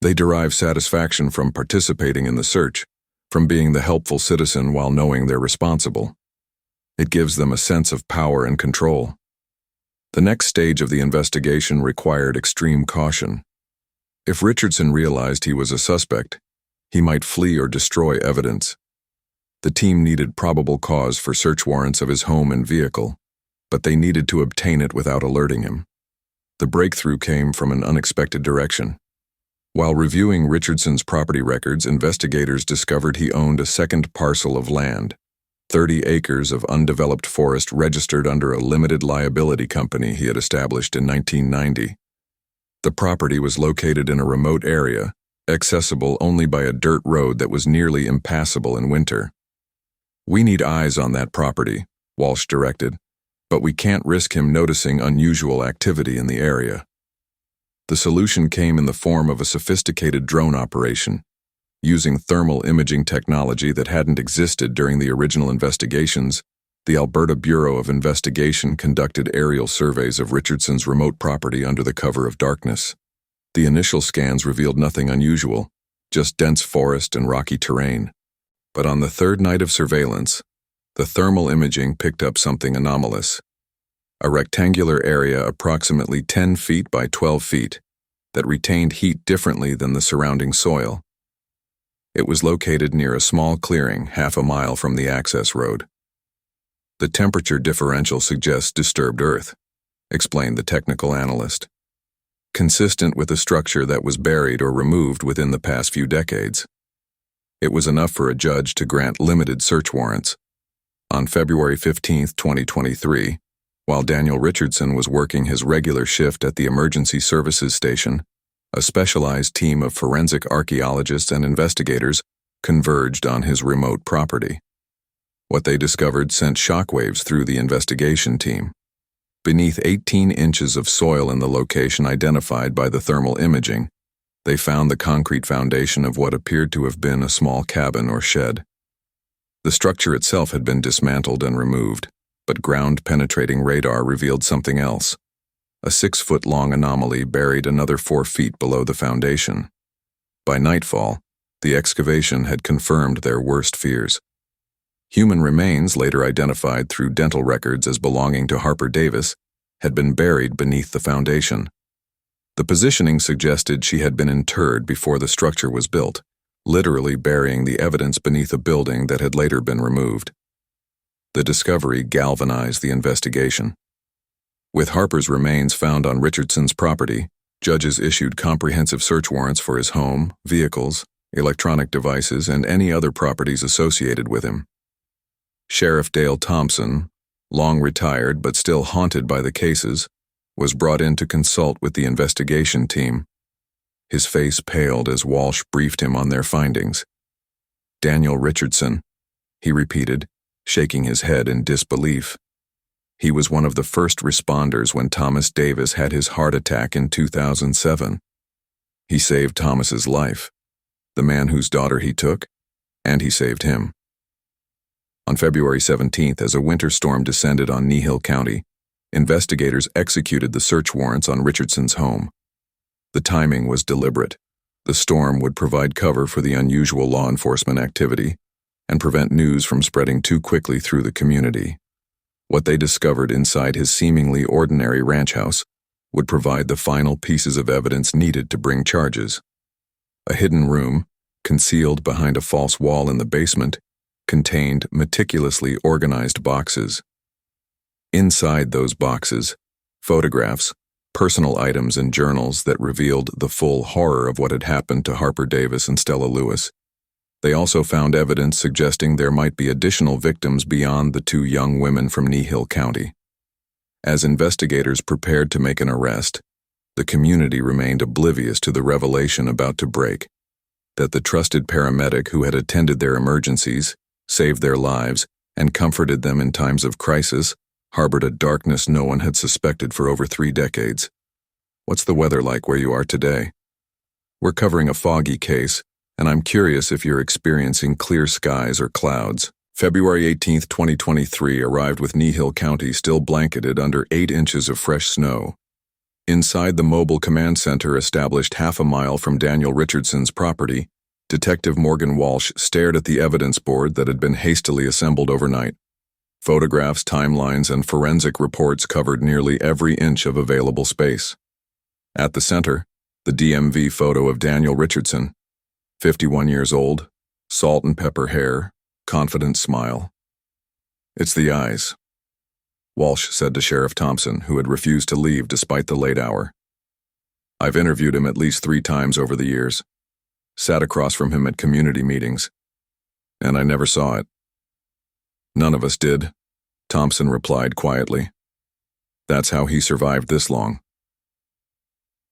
They derive satisfaction from participating in the search, from being the helpful citizen while knowing they're responsible. It gives them a sense of power and control." The next stage of the investigation required extreme caution. If Richardson realized he was a suspect, he might flee or destroy evidence. The team needed probable cause for search warrants of his home and vehicle, but they needed to obtain it without alerting him. The breakthrough came from an unexpected direction. While reviewing Richardson's property records, investigators discovered he owned a second parcel of land, 30 acres of undeveloped forest registered under a limited liability company he had established in 1990. The property was located in a remote area, accessible only by a dirt road that was nearly impassable in winter. "We need eyes on that property," Walsh directed, "but we can't risk him noticing unusual activity in the area." The solution came in the form of a sophisticated drone operation. Using thermal imaging technology that hadn't existed during the original investigations, the Alberta Bureau of Investigation conducted aerial surveys of Richardson's remote property under the cover of darkness. The initial scans revealed nothing unusual, just dense forest and rocky terrain. But on the third night of surveillance, the thermal imaging picked up something anomalous. A rectangular area approximately 10 feet by 12 feet that retained heat differently than the surrounding soil. It was located near a small clearing half a mile from the access road. The temperature differential suggests disturbed earth, explained the technical analyst, consistent with a structure that was buried or removed within the past few decades. It was enough for a judge to grant limited search warrants. On February 15, 2023, while Daniel Richardson was working his regular shift at the emergency services station, a specialized team of forensic archaeologists and investigators converged on his remote property. What they discovered sent shockwaves through the investigation team. Beneath 18 inches of soil in the location identified by the thermal imaging, they found the concrete foundation of what appeared to have been a small cabin or shed. The structure itself had been dismantled and removed, but ground-penetrating radar revealed something else. A 6-foot-long anomaly buried another 4 feet below the foundation. By nightfall, the excavation had confirmed their worst fears. Human remains, later identified through dental records as belonging to Harper Davis, had been buried beneath the foundation. The positioning suggested she had been interred before the structure was built, literally burying the evidence beneath a building that had later been removed. The discovery galvanized the investigation. With Harper's remains found on Richardson's property, judges issued comprehensive search warrants for his home, vehicles, electronic devices, and any other properties associated with him. Sheriff Dale Thompson, long retired but still haunted by the cases, was brought in to consult with the investigation team. His face paled as Walsh briefed him on their findings. "Daniel Richardson," he repeated, shaking his head in disbelief. He was one of the first responders when Thomas Davis had his heart attack in 2007. He saved Thomas's life, the man whose daughter he took, and he saved him. On February 17th, as a winter storm descended on Kneehill County, investigators executed the search warrants on Richardson's home. The timing was deliberate. The storm would provide cover for the unusual law enforcement activity and prevent news from spreading too quickly through the community. What they discovered inside his seemingly ordinary ranch house would provide the final pieces of evidence needed to bring charges. A hidden room, concealed behind a false wall in the basement, contained meticulously organized boxes. Inside those boxes, photographs, personal items, and journals that revealed the full horror of what had happened to Harper Davis and Stella Lewis. They also found evidence suggesting there might be additional victims beyond the 2 young women from Kneehill County. As investigators prepared to make an arrest, the community remained oblivious to the revelation about to break, that the trusted paramedic who had attended their emergencies, saved their lives, and comforted them in times of crisis harbored a darkness no one had suspected for over 3 decades. What's the weather like where you are today? We're covering a foggy case, and I'm curious if you're experiencing clear skies or clouds. February 18, 2023 arrived with Kneehill County still blanketed under 8 inches of fresh snow. Inside the mobile command center established half a mile from Daniel Richardson's property, Detective Morgan Walsh stared at the evidence board that had been hastily assembled overnight. Photographs, timelines, and forensic reports covered nearly every inch of available space. At the center, the DMV photo of Daniel Richardson, 51 years old, salt and pepper hair, confident smile. "It's the eyes," Walsh said to Sheriff Thompson, who had refused to leave despite the late hour. "I've interviewed him at least 3 times over the years, sat across from him at community meetings, and I never saw it." "None of us did," Thompson replied quietly. "That's how he survived this long."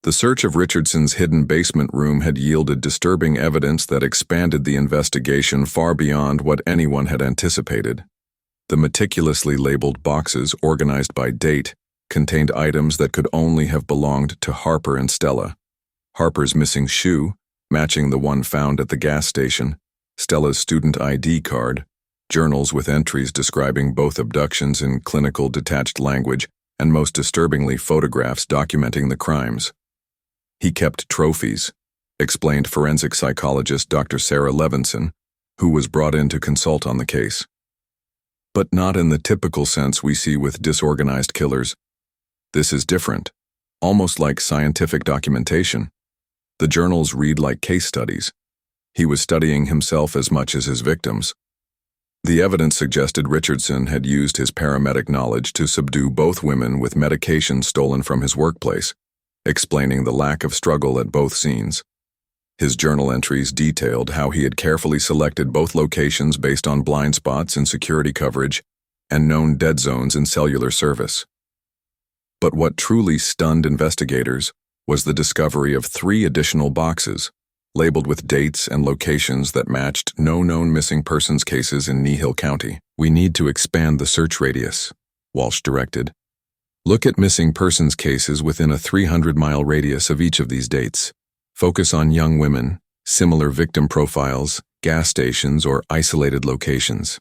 The search of Richardson's hidden basement room had yielded disturbing evidence that expanded the investigation far beyond what anyone had anticipated. The meticulously labeled boxes, organized by date, contained items that could only have belonged to Harper and Stella. Harper's missing shoe, matching the one found at the gas station, Stella's student ID card, journals with entries describing both abductions in clinical detached language, and most disturbingly photographs documenting the crimes. He kept trophies, explained forensic psychologist Dr. Sarah Levinson, who was brought in to consult on the case. But not in the typical sense we see with disorganized killers. This is different, almost like scientific documentation. The journals read like case studies. He was studying himself as much as his victims. The evidence suggested Richardson had used his paramedic knowledge to subdue both women with medication stolen from his workplace, explaining the lack of struggle at both scenes. His journal entries detailed how he had carefully selected both locations based on blind spots in security coverage and known dead zones in cellular service. But what truly stunned investigators was the discovery of 3 additional boxes, labeled with dates and locations that matched no known missing persons cases in Kneehill County. "We need to expand the search radius," Walsh directed. "Look at missing persons cases within a 300-mile radius of each of these dates. Focus on young women, similar victim profiles, gas stations, or isolated locations."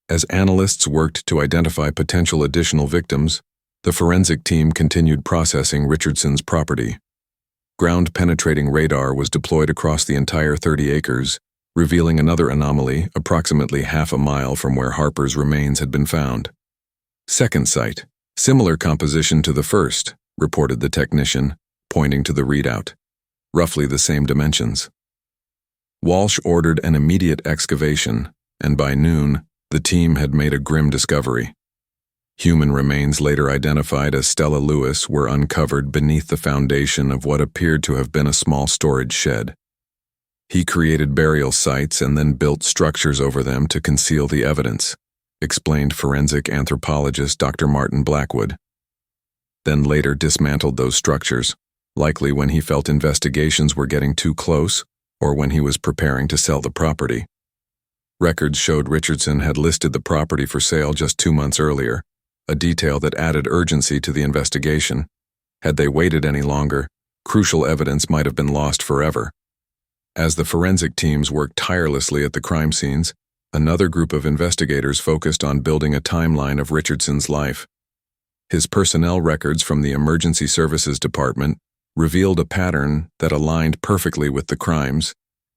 As analysts worked to identify potential additional victims, the forensic team continued processing Richardson's property. Ground-penetrating radar was deployed across the entire 30 acres, revealing another anomaly approximately half a mile from where Harper's remains had been found. "Second site. Similar composition to the first," reported the technician, pointing to the readout. "Roughly the same dimensions." Walsh ordered an immediate excavation, and by noon, the team had made a grim discovery. Human remains later identified as Stella Lewis were uncovered beneath the foundation of what appeared to have been a small storage shed. He created burial sites and then built structures over them to conceal the evidence, explained forensic anthropologist Dr. Martin Blackwood. Then later dismantled those structures, likely when he felt investigations were getting too close or when he was preparing to sell the property. Records showed Richardson had listed the property for sale just 2 months earlier, a detail that added urgency to the investigation. Had they waited any longer, crucial evidence might have been lost forever. As the forensic teams worked tirelessly at the crime scenes, another group of investigators focused on building a timeline of Richardson's life. His personnel records from the Emergency Services Department revealed a pattern that aligned perfectly with the crimes.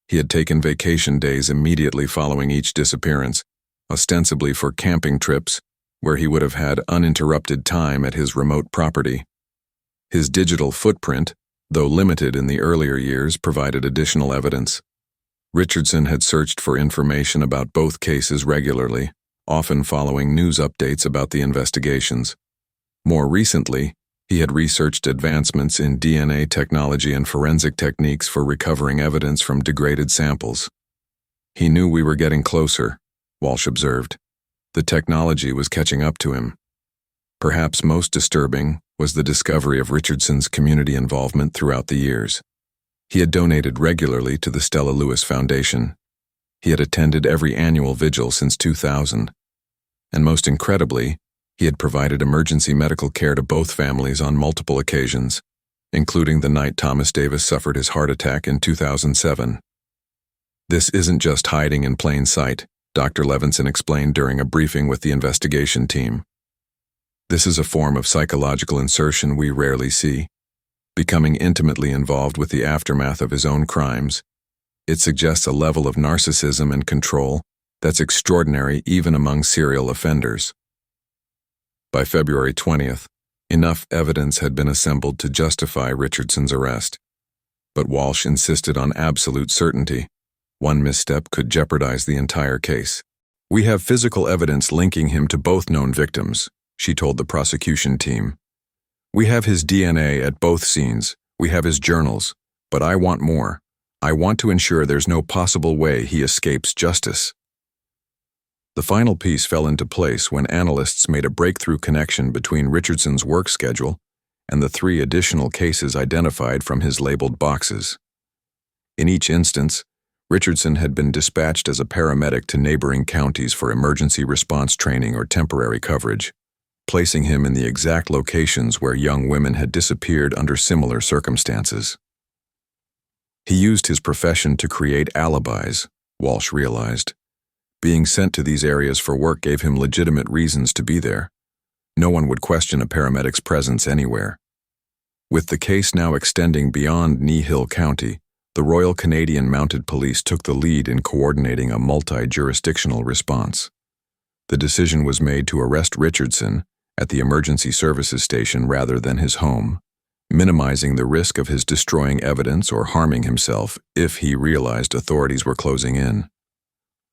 He had taken vacation days immediately following each disappearance, ostensibly for camping trips, where he would have had uninterrupted time at his remote property. His digital footprint, though limited in the earlier years, provided additional evidence. Richardson had searched for information about both cases regularly, often following news updates about the investigations. More recently, he had researched advancements in DNA technology and forensic techniques for recovering evidence from degraded samples. "He knew we were getting closer," Walsh observed. The technology was catching up to him. Perhaps most disturbing was the discovery of Richardson's community involvement throughout the years. He had donated regularly to the Stella Lewis Foundation. He had attended every annual vigil since 2000. And most incredibly, he had provided emergency medical care to both families on multiple occasions, including the night Thomas Davis suffered his heart attack in 2007. "This isn't just hiding in plain sight," Dr. Levinson explained during a briefing with the investigation team. "This is a form of psychological insertion we rarely see. Becoming intimately involved with the aftermath of his own crimes, it suggests a level of narcissism and control that's extraordinary even among serial offenders." By February 20th, enough evidence had been assembled to justify Richardson's arrest. But Walsh insisted on absolute certainty. One misstep could jeopardize the entire case. "We have physical evidence linking him to both known victims," she told the prosecution team. "We have his DNA at both scenes. We have his journals. But I want more. I want to ensure there's no possible way he escapes justice." The final piece fell into place when analysts made a breakthrough connection between Richardson's work schedule and the 3 additional cases identified from his labeled boxes. In each instance, Richardson had been dispatched as a paramedic to neighboring counties for emergency response training or temporary coverage, placing him in the exact locations where young women had disappeared under similar circumstances. He used his profession to create alibis, Walsh realized. Being sent to these areas for work gave him legitimate reasons to be there. No one would question a paramedic's presence anywhere. With the case now extending beyond Knee County, the Royal Canadian Mounted Police took the lead in coordinating a multi-jurisdictional response. The decision was made to arrest Richardson at the emergency services station rather than his home, minimizing the risk of his destroying evidence or harming himself if he realized authorities were closing in.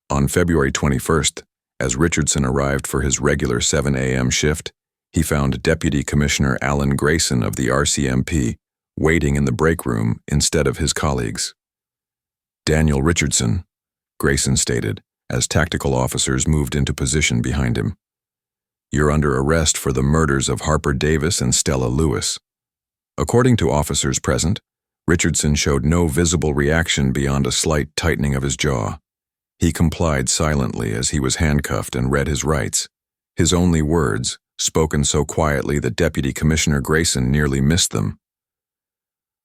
On February 21st, as Richardson arrived for his regular 7 a.m. shift, he found Deputy Commissioner Alan Grayson of the RCMP waiting in the break room instead of his colleagues. "Daniel Richardson," Grayson stated, as tactical officers moved into position behind him. "You're under arrest for the murders of Harper Davis and Stella Lewis." According to officers present, Richardson showed no visible reaction beyond a slight tightening of his jaw. He complied silently as he was handcuffed and read his rights, his only words, spoken so quietly that Deputy Commissioner Grayson nearly missed them.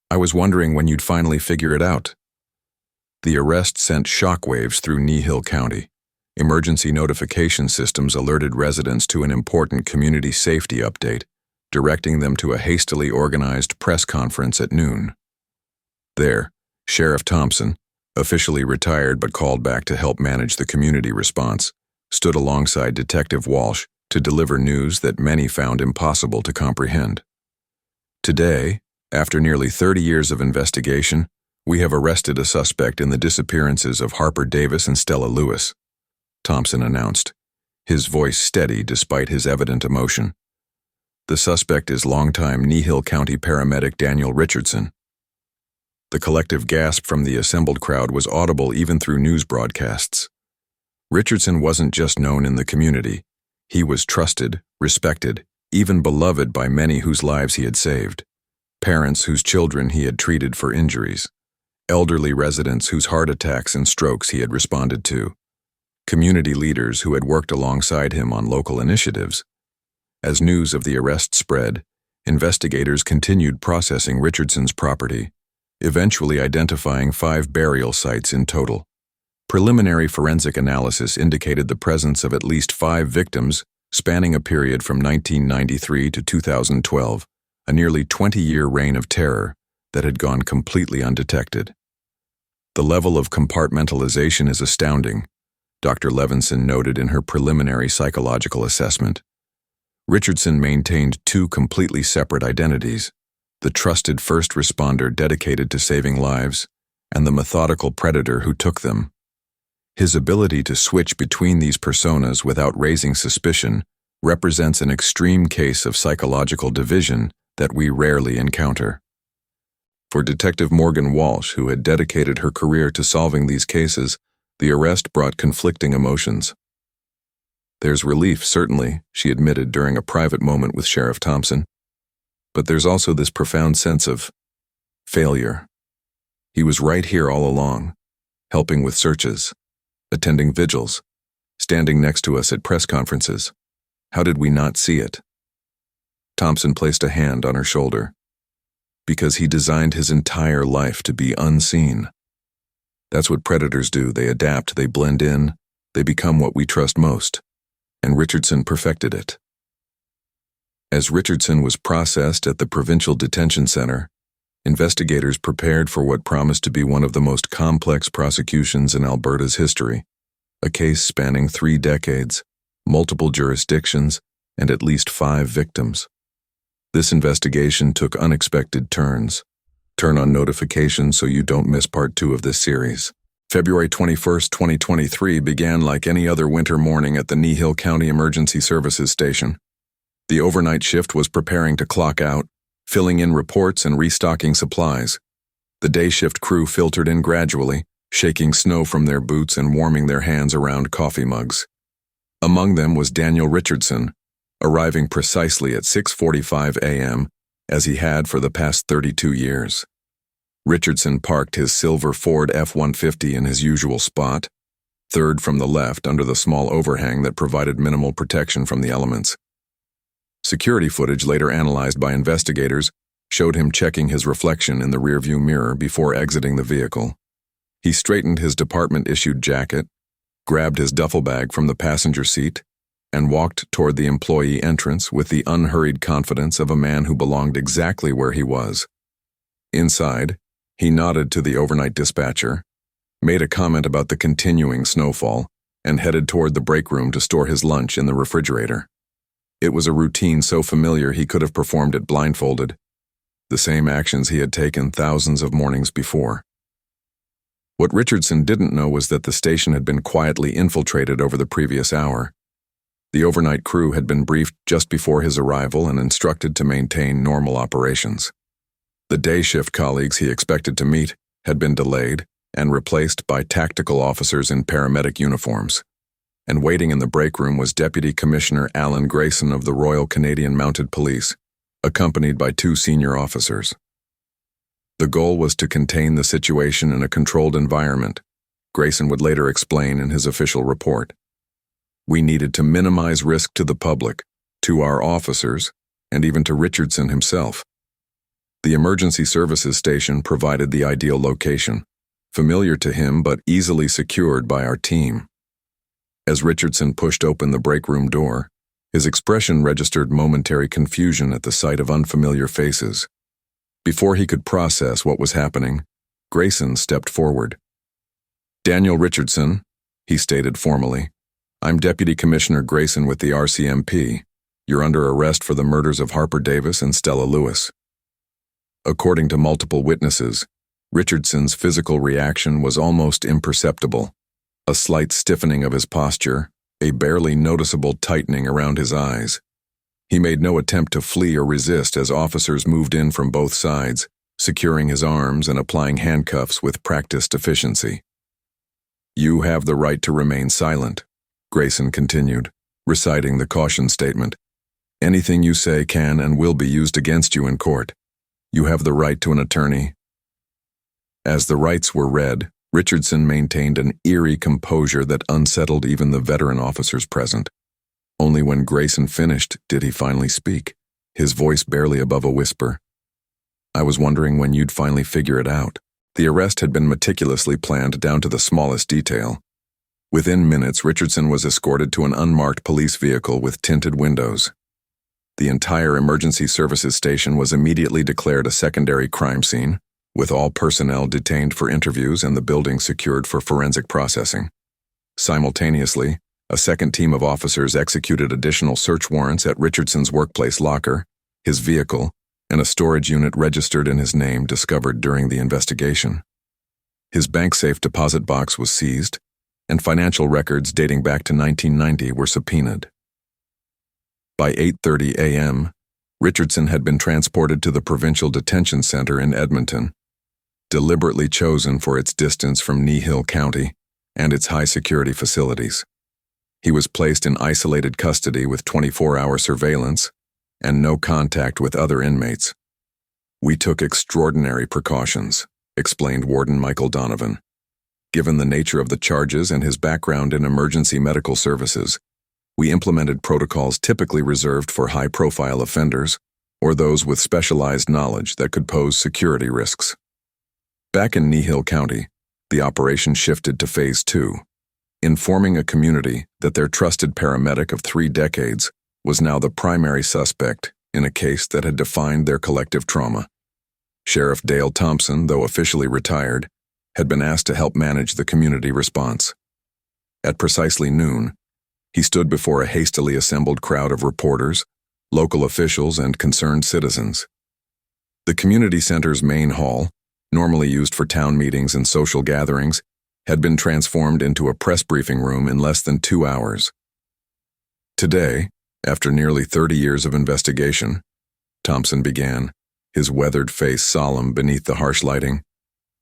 "I was wondering when you'd finally figure it out." The arrest sent shockwaves through Knee County. Emergency notification systems alerted residents to an important community safety update, directing them to a hastily organized press conference at noon. There, Sheriff Thompson, officially retired but called back to help manage the community response, stood alongside Detective Walsh to deliver news that many found impossible to comprehend. "Today, after nearly 30 years of investigation, we have arrested a suspect in the disappearances of Harper Davis and Stella Lewis," Thompson announced, his voice steady despite his evident emotion. "The suspect is longtime Knee County paramedic Daniel Richardson." The collective gasp from the assembled crowd was audible even through news broadcasts. Richardson wasn't just known in the community. He was trusted, respected, even beloved by many whose lives he had saved. Parents whose children he had treated for injuries. Elderly residents whose heart attacks and strokes he had responded to. Community leaders who had worked alongside him on local initiatives. As news of the arrest spread, investigators continued processing Richardson's property, eventually identifying 5 burial sites in total. Preliminary forensic analysis indicated the presence of at least 5 victims spanning a period from 1993 to 2012, a nearly 20-year reign of terror that had gone completely undetected. "The level of compartmentalization is astounding," Dr. Levinson noted in her preliminary psychological assessment. Richardson maintained 2 completely separate identities: the trusted first responder dedicated to saving lives, and the methodical predator who took them. His ability to switch between these personas without raising suspicion represents an extreme case of psychological division that we rarely encounter. For Detective Morgan Walsh, who had dedicated her career to solving these cases, the arrest brought conflicting emotions. "There's relief, certainly," she admitted during a private moment with Sheriff Thompson. "But there's also this profound sense of failure. He was right here all along, helping with searches, attending vigils, standing next to us at press conferences. How did we not see it?" Thompson placed a hand on her shoulder. "Because he designed his entire life to be unseen. That's what predators do. They adapt, they blend in, they become what we trust most. And Richardson perfected it." As Richardson was processed at the Provincial Detention Center, investigators prepared for what promised to be one of the most complex prosecutions in Alberta's history, a case spanning 3 decades, multiple jurisdictions, and at least 5 victims. This investigation took unexpected turns. Turn on notifications so you don't miss part 2 of this series. February 21st, 2023 began like any other winter morning at the Knee County Emergency Services Station. The overnight shift was preparing to clock out, filling in reports and restocking supplies. The day shift crew filtered in gradually, shaking snow from their boots and warming their hands around coffee mugs. Among them was Daniel Richardson, arriving precisely at 6:45 a.m., as he had for the past 32 years. Richardson parked his silver Ford F-150 in his usual spot, third from the left under the small overhang that provided minimal protection from the elements. Security footage later analyzed by investigators showed him checking his reflection in the rearview mirror before exiting the vehicle. He straightened his department-issued jacket, grabbed his duffel bag from the passenger seat, and walked toward the employee entrance with the unhurried confidence of a man who belonged exactly where he was. Inside, he nodded to the overnight dispatcher, made a comment about the continuing snowfall, and headed toward the break room to store his lunch in the refrigerator. It was a routine so familiar he could have performed it blindfolded, the same actions he had taken thousands of mornings before. What Richardson didn't know was that the station had been quietly infiltrated over the previous hour. The overnight crew had been briefed just before his arrival and instructed to maintain normal operations. The day shift colleagues he expected to meet had been delayed and replaced by tactical officers in paramedic uniforms. And waiting in the break room was Deputy Commissioner Alan Grayson of the Royal Canadian Mounted Police, accompanied by 2 senior officers. The goal was to contain the situation in a controlled environment, Grayson would later explain in his official report. We needed to minimize risk to the public, to our officers, and even to Richardson himself. The emergency services station provided the ideal location, familiar to him but easily secured by our team. As Richardson pushed open the break room door, his expression registered momentary confusion at the sight of unfamiliar faces. Before he could process what was happening, Grayson stepped forward. "Daniel Richardson," he stated formally, "I'm Deputy Commissioner Grayson with the RCMP. You're under arrest for the murders of Harper Davis and Stella Lewis." According to multiple witnesses, Richardson's physical reaction was almost imperceptible. A slight stiffening of his posture, a barely noticeable tightening around his eyes. He made no attempt to flee or resist as officers moved in from both sides, securing his arms and applying handcuffs with practiced efficiency. "You have the right to remain silent," Grayson continued, reciting the caution statement. "Anything you say can and will be used against you in court. You have the right to an attorney." As the rights were read, Richardson maintained an eerie composure that unsettled even the veteran officers present. Only when Grayson finished did he finally speak, his voice barely above a whisper. "I was wondering when you'd finally figure it out." The arrest had been meticulously planned down to the smallest detail. Within minutes, Richardson was escorted to an unmarked police vehicle with tinted windows. The entire emergency services station was immediately declared a secondary crime scene, with all personnel detained for interviews and the building secured for forensic processing. Simultaneously, a second team of officers executed additional search warrants at Richardson's workplace locker, his vehicle, and a storage unit registered in his name discovered during the investigation. His bank safe deposit box was seized, and financial records dating back to 1990 were subpoenaed. By 8:30 a.m., Richardson had been transported to the Provincial Detention Center in Edmonton, deliberately chosen for its distance from Kneehill County and its high-security facilities. He was placed in isolated custody with 24-hour surveillance and no contact with other inmates. "We took extraordinary precautions," explained Warden Michael Donovan. "Given the nature of the charges and his background in emergency medical services, we implemented protocols typically reserved for high-profile offenders or those with specialized knowledge that could pose security risks." Back in Kneehill County, the operation shifted to Phase 2. Informing a community that their trusted paramedic of 3 decades was now the primary suspect in a case that had defined their collective trauma. Sheriff Dale Thompson, though officially retired, had been asked to help manage the community response. At precisely noon, he stood before a hastily assembled crowd of reporters, local officials, and concerned citizens. The community center's main hall, normally used for town meetings and social gatherings, had been transformed into a press briefing room in less than 2 hours. "Today, after nearly 30 years of investigation," Thompson began, his weathered face solemn beneath the harsh lighting,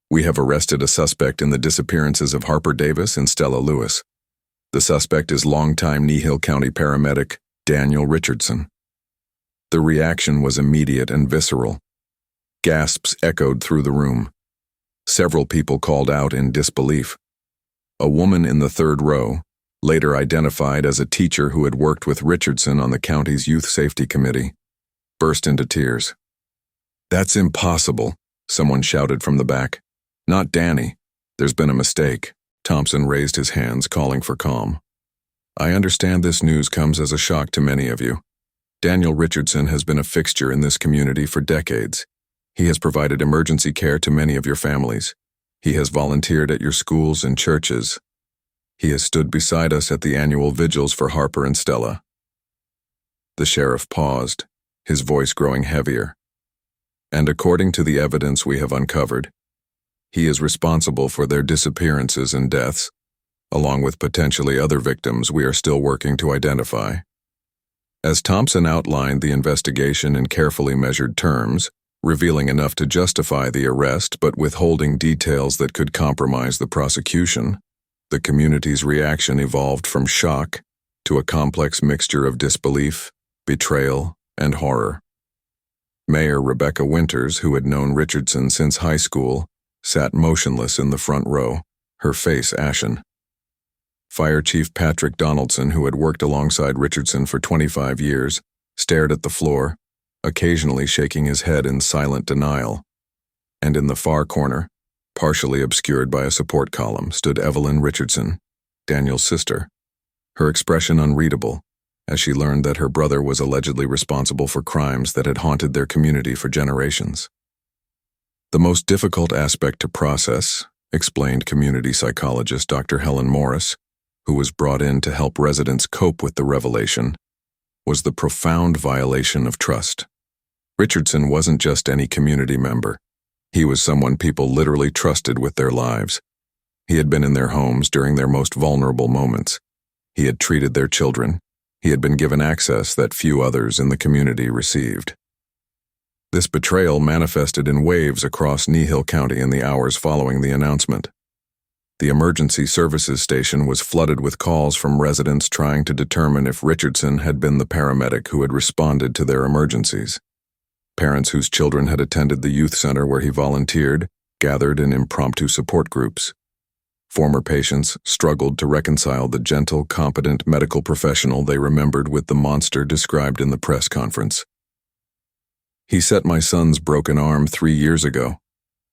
"we have arrested a suspect in the disappearances of Harper Davis and Stella Lewis. The suspect is longtime Kneehill County paramedic Daniel Richardson." The reaction was immediate and visceral. Gasps echoed through the room. Several people called out in disbelief. A woman in the third row, later identified as a teacher who had worked with Richardson on the county's Youth Safety Committee, burst into tears. "That's impossible," someone shouted from the back. "Not Danny. There's been a mistake." Thompson raised his hands, calling for calm. I understand this news comes as a shock to many of you. Daniel Richardson has been a fixture in this community for decades. He has provided emergency care to many of your families. He has volunteered at your schools and churches. He has stood beside us at the annual Vigils for Harper and Stella. The sheriff paused, his voice growing heavier. And according to the evidence we have uncovered, he is responsible for their disappearances and deaths, along with potentially other victims we are still working to identify. As Thompson outlined the investigation in carefully measured terms, revealing enough to justify the arrest but withholding details that could compromise the prosecution, the community's reaction evolved from shock to a complex mixture of disbelief, betrayal, and horror. Mayor Rebecca Winters, who had known Richardson since high school, sat motionless in the front row, her face ashen. Fire Chief Patrick Donaldson, who had worked alongside Richardson for 25 years, stared at the floor, occasionally shaking his head in silent denial. And in the far corner, partially obscured by a support column, stood Evelyn Richardson, Daniel's sister, her expression unreadable as she learned that her brother was allegedly responsible for crimes that had haunted their community for generations. The most difficult aspect to process, explained community psychologist Dr. Helen Morris, who was brought in to help residents cope with the revelation, was the profound violation of trust. Richardson wasn't just any community member. He was someone people literally trusted with their lives. He had been in their homes during their most vulnerable moments. He had treated their children. He had been given access that few others in the community received. This betrayal manifested in waves across Kneehill County in the hours following the announcement. The emergency services station was flooded with calls from residents trying to determine if Richardson had been the paramedic who had responded to their emergencies. Parents whose children had attended the youth center where he volunteered gathered in impromptu support groups. Former patients struggled to reconcile the gentle, competent medical professional they remembered with the monster described in the press conference. "He set my son's broken arm 3 years ago,"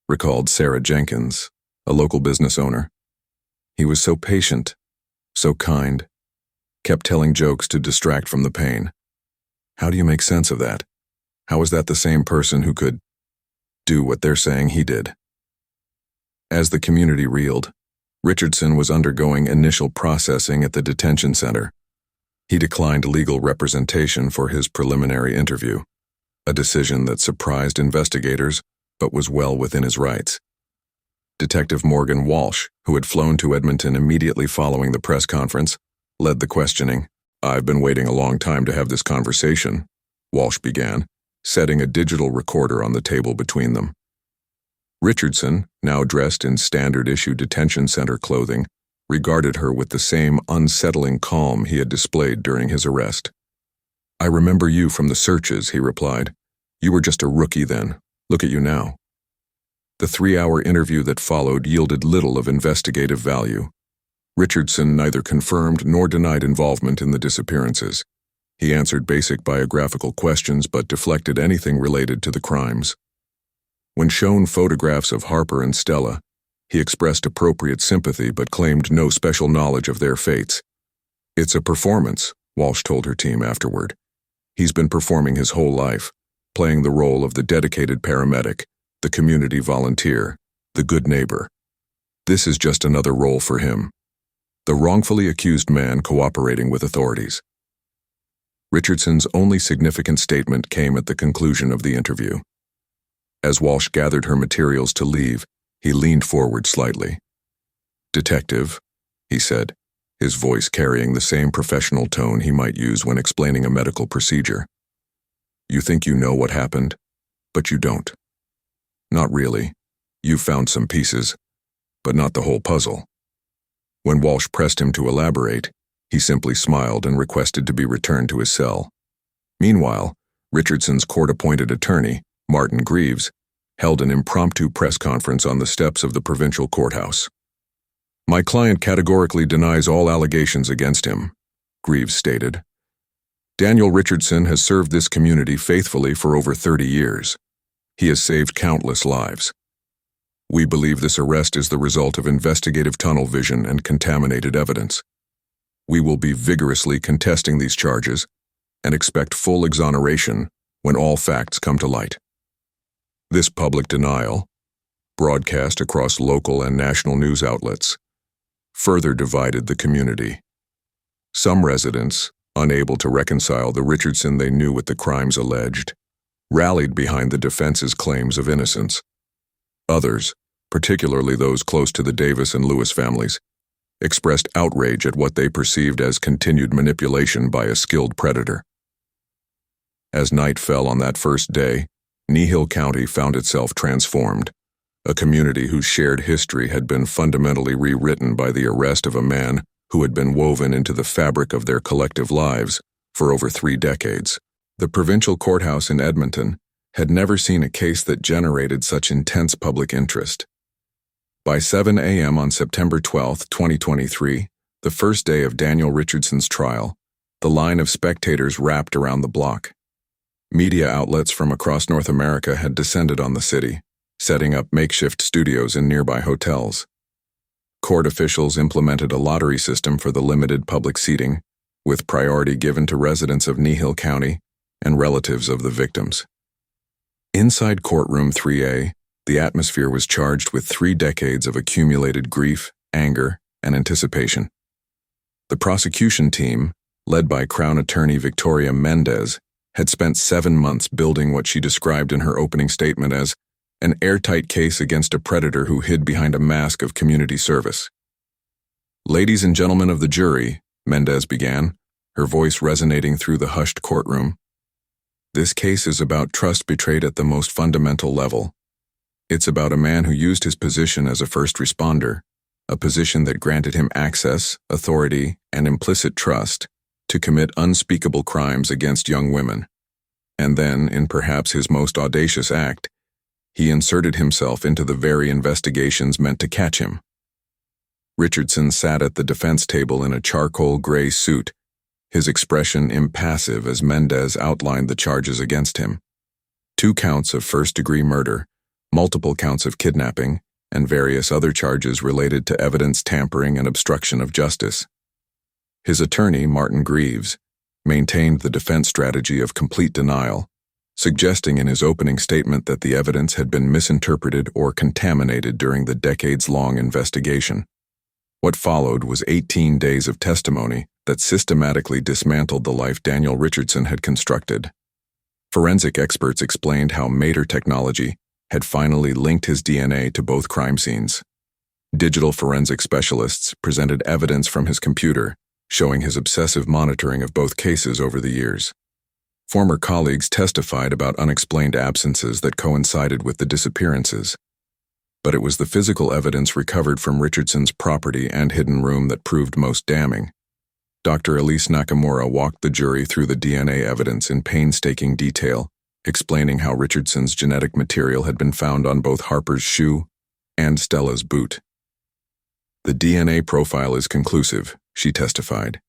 recalled Sarah Jenkins, a local business owner. "He was so patient, so kind, kept telling jokes to distract from the pain. How do you make sense of that? How is that the same person who could do what they're saying he did?" As the community reeled, Richardson was undergoing initial processing at the detention center. He declined legal representation for his preliminary interview, a decision that surprised investigators but was well within his rights. Detective Morgan Walsh, who had flown to Edmonton immediately following the press conference, led the questioning. "I've been waiting a long time to have this conversation," Walsh began, setting a digital recorder on the table between them. Richardson, now dressed in standard-issue detention center clothing, regarded her with the same unsettling calm he had displayed during his arrest. "I remember you from the searches," he replied. "You were just a rookie then. Look at you now." The 3-hour interview that followed yielded little of investigative value. Richardson neither confirmed nor denied involvement in the disappearances. He answered basic biographical questions but deflected anything related to the crimes. When shown photographs of Harper and Stella, he expressed appropriate sympathy but claimed no special knowledge of their fates. "It's a performance," Walsh told her team afterward. "He's been performing his whole life, playing the role of the dedicated paramedic, the community volunteer, the good neighbor. This is just another role for him. The wrongfully accused man cooperating with authorities." Richardson's only significant statement came at the conclusion of the interview. As Walsh gathered her materials to leave, he leaned forward slightly. "Detective," he said, his voice carrying the same professional tone he might use when explaining a medical procedure. "You think you know what happened, but you don't. Not really. You've found some pieces, but not the whole puzzle." When Walsh pressed him to elaborate, he simply smiled and requested to be returned to his cell. Meanwhile, Richardson's court-appointed attorney, Martin Greaves, held an impromptu press conference on the steps of the provincial courthouse. "My client categorically denies all allegations against him," Greaves stated. "Daniel Richardson has served this community faithfully for over 30 years. He has saved countless lives. We believe this arrest is the result of investigative tunnel vision and contaminated evidence. We will be vigorously contesting these charges and expect full exoneration when all facts come to light. This public denial, broadcast across local and national news outlets, further divided the community. Some residents, unable to reconcile the Richardson they knew with the crimes alleged, rallied behind the defense's claims of innocence. Others, particularly those close to the Davis and Lewis families, expressed outrage at what they perceived as continued manipulation by a skilled predator. As night fell on that first day, Kneehill County found itself transformed, a community whose shared history had been fundamentally rewritten by the arrest of a man who had been woven into the fabric of their collective lives for over 3 decades. The provincial courthouse in Edmonton had never seen a case that generated such intense public interest. By 7 a.m. on September 12, 2023, the first day of Daniel Richardson's trial, the line of spectators wrapped around the block. Media outlets from across North America had descended on the city, setting up makeshift studios in nearby hotels. Court officials implemented a lottery system for the limited public seating, with priority given to residents of Kneehill County and relatives of the victims. Inside courtroom 3A, the atmosphere was charged with 3 decades of accumulated grief, anger, and anticipation. The prosecution team, led by Crown Attorney Victoria Mendez, had spent 7 months building what she described in her opening statement as an airtight case against a predator who hid behind a mask of community service. "Ladies and gentlemen of the jury," Mendez began, her voice resonating through the hushed courtroom, "this case is about trust betrayed at the most fundamental level. It's about a man who used his position as a first responder, a position that granted him access, authority, and implicit trust to commit unspeakable crimes against young women. And then, in perhaps his most audacious act, he inserted himself into the very investigations meant to catch him." Richardson sat at the defense table in a charcoal gray suit, his expression impassive as Mendez outlined the charges against him. 2 counts of first-degree murder, multiple counts of kidnapping, and various other charges related to evidence tampering and obstruction of justice. His attorney, Martin Greaves, maintained the defense strategy of complete denial, suggesting in his opening statement that the evidence had been misinterpreted or contaminated during the decades-long investigation. What followed was 18 days of testimony that systematically dismantled the life Daniel Richardson had constructed. Forensic experts explained how Mater technology had finally linked his DNA to both crime scenes. Digital forensic specialists presented evidence from his computer, showing his obsessive monitoring of both cases over the years. Former colleagues testified about unexplained absences that coincided with the disappearances. But it was the physical evidence recovered from Richardson's property and hidden room that proved most damning. Dr. Elise Nakamura walked the jury through the DNA evidence in painstaking detail, explaining how Richardson's genetic material had been found on both Harper's shoe and Stella's boot. "The DNA profile is conclusive," she testified.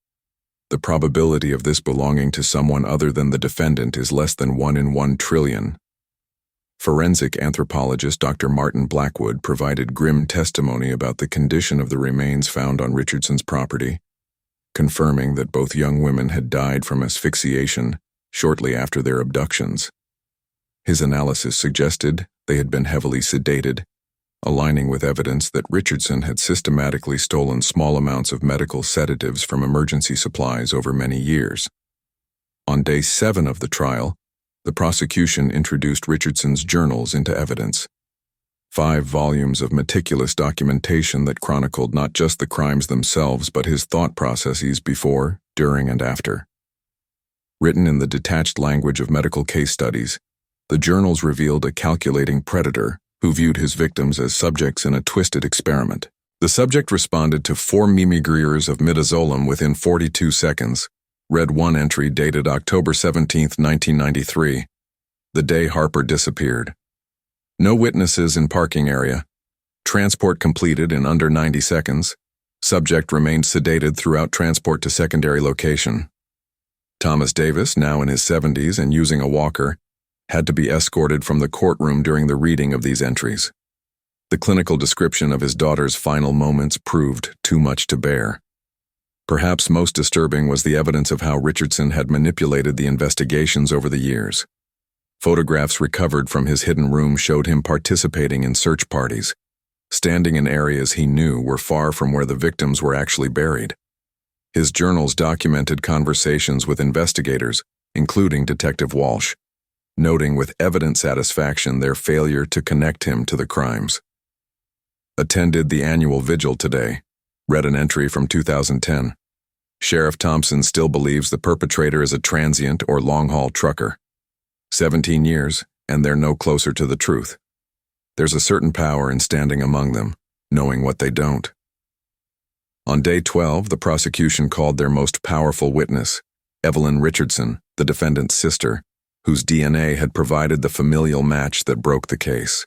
"The probability of this belonging to someone other than the defendant is less than 1 in 1 trillion. Forensic anthropologist Dr. Martin Blackwood provided grim testimony about the condition of the remains found on Richardson's property, confirming that both young women had died from asphyxiation shortly after their abductions. His analysis suggested they had been heavily sedated, aligning with evidence that Richardson had systematically stolen small amounts of medical sedatives from emergency supplies over many years. On day 7 of the trial, the prosecution introduced Richardson's journals into evidence. 5 volumes of meticulous documentation that chronicled not just the crimes themselves but his thought processes before, during, and after. Written in the detached language of medical case studies, the journals revealed a calculating predator who viewed his victims as subjects in a twisted experiment. The subject responded to 4 mimigreers of midazolam within 42 seconds, read one entry dated October 17, 1993, the day Harper disappeared. "No witnesses in parking area. Transport completed in under 90 seconds. Subject remained sedated throughout transport to secondary location. Thomas Davis, now in his 70s and using a walker, had to be escorted from the courtroom during the reading of these entries. The clinical description of his daughter's final moments proved too much to bear. Perhaps most disturbing was the evidence of how Richardson had manipulated the investigations over the years. Photographs recovered from his hidden room showed him participating in search parties, standing in areas he knew were far from where the victims were actually buried. His journals documented conversations with investigators, including Detective Walsh, noting with evident satisfaction their failure to connect him to the crimes. Attended the annual vigil today. Read an entry from 2010. Sheriff Thompson still believes the perpetrator is a transient or long-haul trucker. 17 years, and they're no closer to the truth. There's a certain power in standing among them, knowing what they don't. On day 12, the prosecution called their most powerful witness, Evelyn Richardson, the defendant's sister, whose DNA had provided the familial match that broke the case.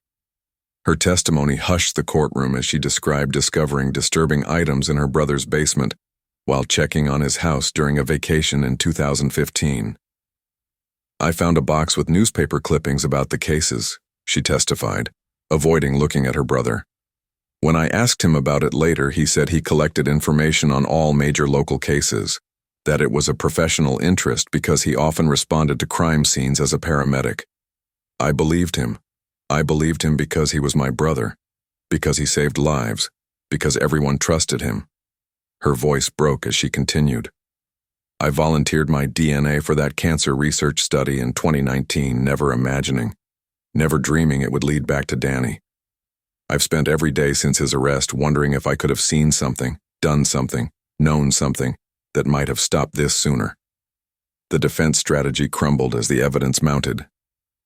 Her testimony hushed the courtroom as she described discovering disturbing items in her brother's basement while checking on his house during a vacation in 2015. "I found a box with newspaper clippings about the cases," she testified, avoiding looking at her brother. "When I asked him about it later, he said he collected information on all major local cases, that it was a professional interest because he often responded to crime scenes as a paramedic. I believed him. I believed him because he was my brother, because he saved lives, because everyone trusted him." Her voice broke as she continued. "I volunteered my DNA for that cancer research study in 2019, never imagining, never dreaming it would lead back to Danny. I've spent every day since his arrest wondering if I could have seen something, done something, known something that might have stopped this sooner." The defense strategy crumbled as the evidence mounted.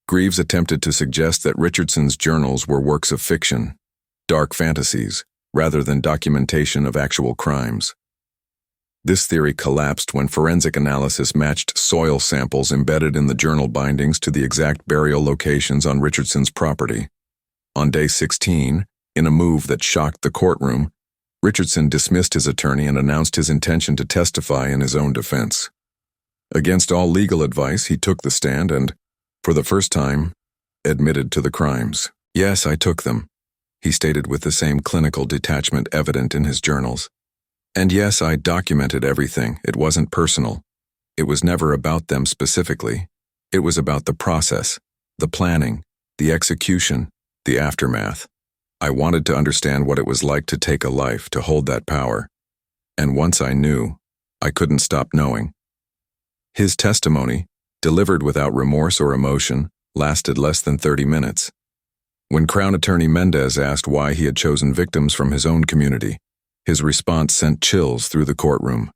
Greaves attempted to suggest that Richardson's journals were works of fiction, dark fantasies, rather than documentation of actual crimes. This theory collapsed when forensic analysis matched soil samples embedded in the journal bindings to the exact burial locations on Richardson's property. On day 16, in a move that shocked the courtroom, Richardson dismissed his attorney and announced his intention to testify in his own defense. Against all legal advice, he took the stand and, for the first time, admitted to the crimes. "Yes, I took them," he stated with the same clinical detachment evident in his journals. "And yes, I documented everything. It wasn't personal. It was never about them specifically. It was about the process, the planning, the execution, the aftermath. I wanted to understand what it was like to take a life, to hold that power. And once I knew, I couldn't stop knowing." His testimony, delivered without remorse or emotion, lasted less than 30 minutes. When Crown Attorney Mendez asked why he had chosen victims from his own community, his response sent chills through the courtroom.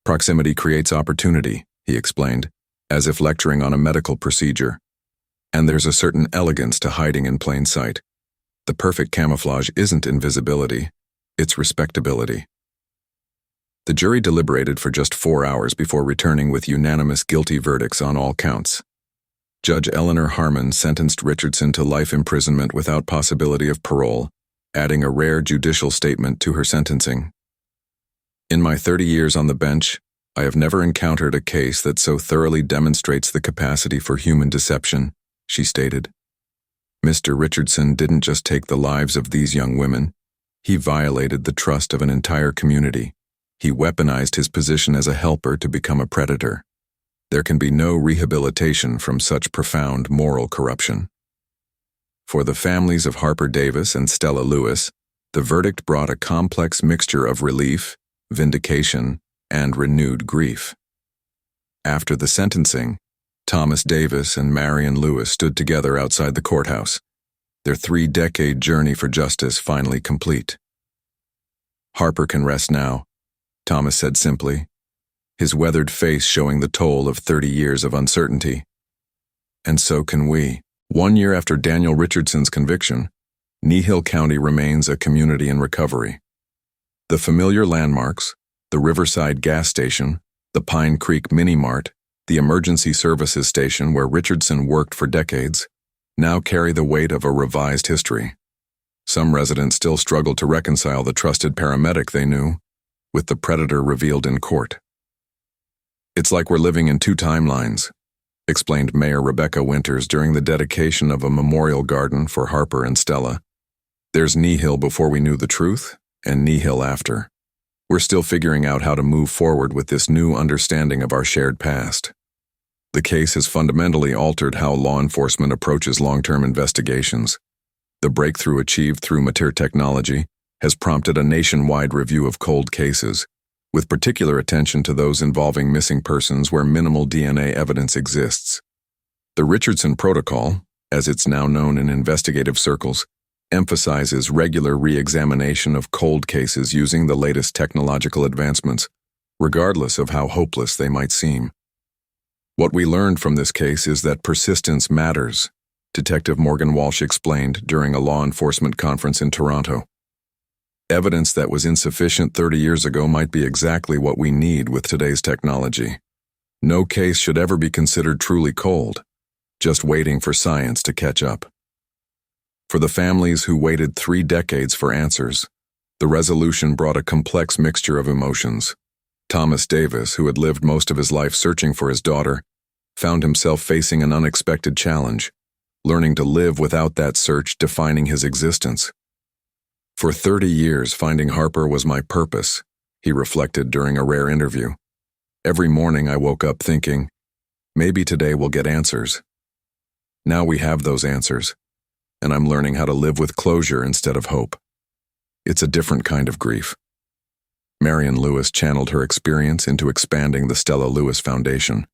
"Proximity creates opportunity," he explained, as if lecturing on a medical procedure. "And there's a certain elegance to hiding in plain sight. The perfect camouflage isn't invisibility, it's respectability." The jury deliberated for just 4 hours before returning with unanimous guilty verdicts on all counts. Judge Eleanor Harmon sentenced Richardson to life imprisonment without possibility of parole, adding a rare judicial statement to her sentencing. "In my 30 years on the bench, I have never encountered a case that so thoroughly demonstrates the capacity for human deception," she stated. "Mr. Richardson didn't just take the lives of these young women, he violated the trust of an entire community. He weaponized his position as a helper to become a predator. There can be no rehabilitation from such profound moral corruption." For the families of Harper Davis and Stella Lewis, the verdict brought a complex mixture of relief, vindication, and renewed grief. After the sentencing, Thomas Davis and Marion Lewis stood together outside the courthouse, their 3-decade journey for justice finally complete. "Harper can rest now," Thomas said simply, his weathered face showing the toll of 30 years of uncertainty. "And so can we." 1 year after Daniel Richardson's conviction, Kneehill County remains a community in recovery. The familiar landmarks, the Riverside gas station, the Pine Creek mini-mart, the emergency services station where Richardson worked for decades, now carry the weight of a revised history. Some residents still struggle to reconcile the trusted paramedic they knew with the predator revealed in court. "It's like we're living in 2 timelines," explained Mayor Rebecca Winters during the dedication of a memorial garden for Harper and Stella. "There's Kneehill before we knew the truth, and Kneehill after." We're still figuring out how to move forward with this new understanding of our shared past. The case has fundamentally altered how law enforcement approaches long-term investigations. The breakthrough achieved through mature technology has prompted a nationwide review of cold cases, with particular attention to those involving missing persons where minimal DNA evidence exists. The Richardson Protocol, as it's now known in investigative circles, emphasizes regular re-examination of cold cases using the latest technological advancements, regardless of how hopeless they might seem. What we learned from this case is that persistence matters, Detective Morgan Walsh explained during a law enforcement conference in Toronto. Evidence that was insufficient 30 years ago might be exactly what we need with today's technology. No case should ever be considered truly cold, just waiting for science to catch up. For the families who waited 3 decades for answers, the resolution brought a complex mixture of emotions. Thomas Davis, who had lived most of his life searching for his daughter, found himself facing an unexpected challenge, learning to live without that search defining his existence. For 30 years, finding Harper was my purpose, he reflected during a rare interview. Every morning I woke up thinking, maybe today we'll get answers. Now we have those answers, and I'm learning how to live with closure instead of hope. It's a different kind of grief. Marion Lewis channeled her experience into expanding the Stella Lewis Foundation,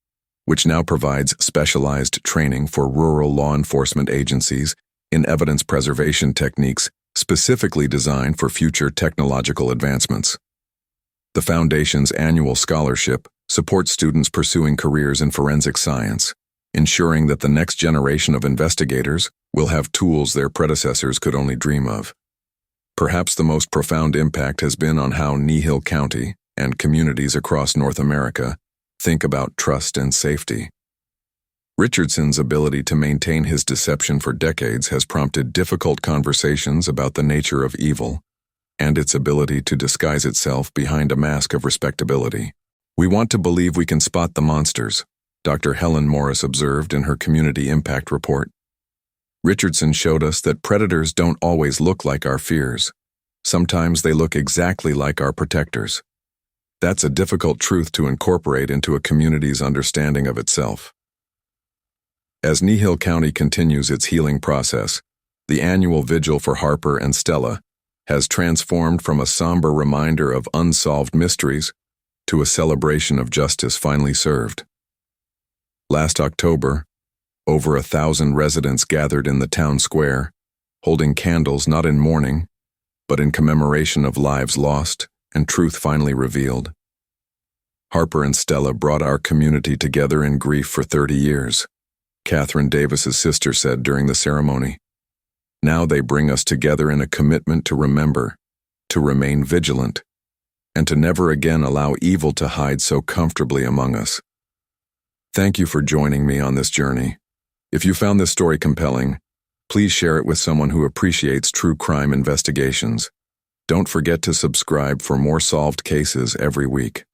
which now provides specialized training for rural law enforcement agencies in evidence preservation techniques specifically designed for future technological advancements. The Foundation's annual scholarship supports students pursuing careers in forensic science, ensuring that the next generation of investigators will have tools their predecessors could only dream of. Perhaps the most profound impact has been on how Nihil County and communities across North America think about trust and safety. Richardson's ability to maintain his deception for decades has prompted difficult conversations about the nature of evil and its ability to disguise itself behind a mask of respectability. We want to believe we can spot the monsters, Dr. Helen Morris observed in her Community Impact Report. Richardson showed us that predators don't always look like our fears. Sometimes they look exactly like our protectors. That's a difficult truth to incorporate into a community's understanding of itself. As Nihil County continues its healing process, the annual vigil for Harper and Stella has transformed from a somber reminder of unsolved mysteries to a celebration of justice finally served. Last October, over 1,000 residents gathered in the town square, holding candles not in mourning, but in commemoration of lives lost and truth finally revealed. Harper and Stella brought our community together in grief for 30 years, Catherine Davis's sister said during the ceremony. Now they bring us together in a commitment to remember, to remain vigilant, and to never again allow evil to hide so comfortably among us. Thank you for joining me on this journey. If you found this story compelling, please share it with someone who appreciates true crime investigations. Don't forget to subscribe for more solved cases every week.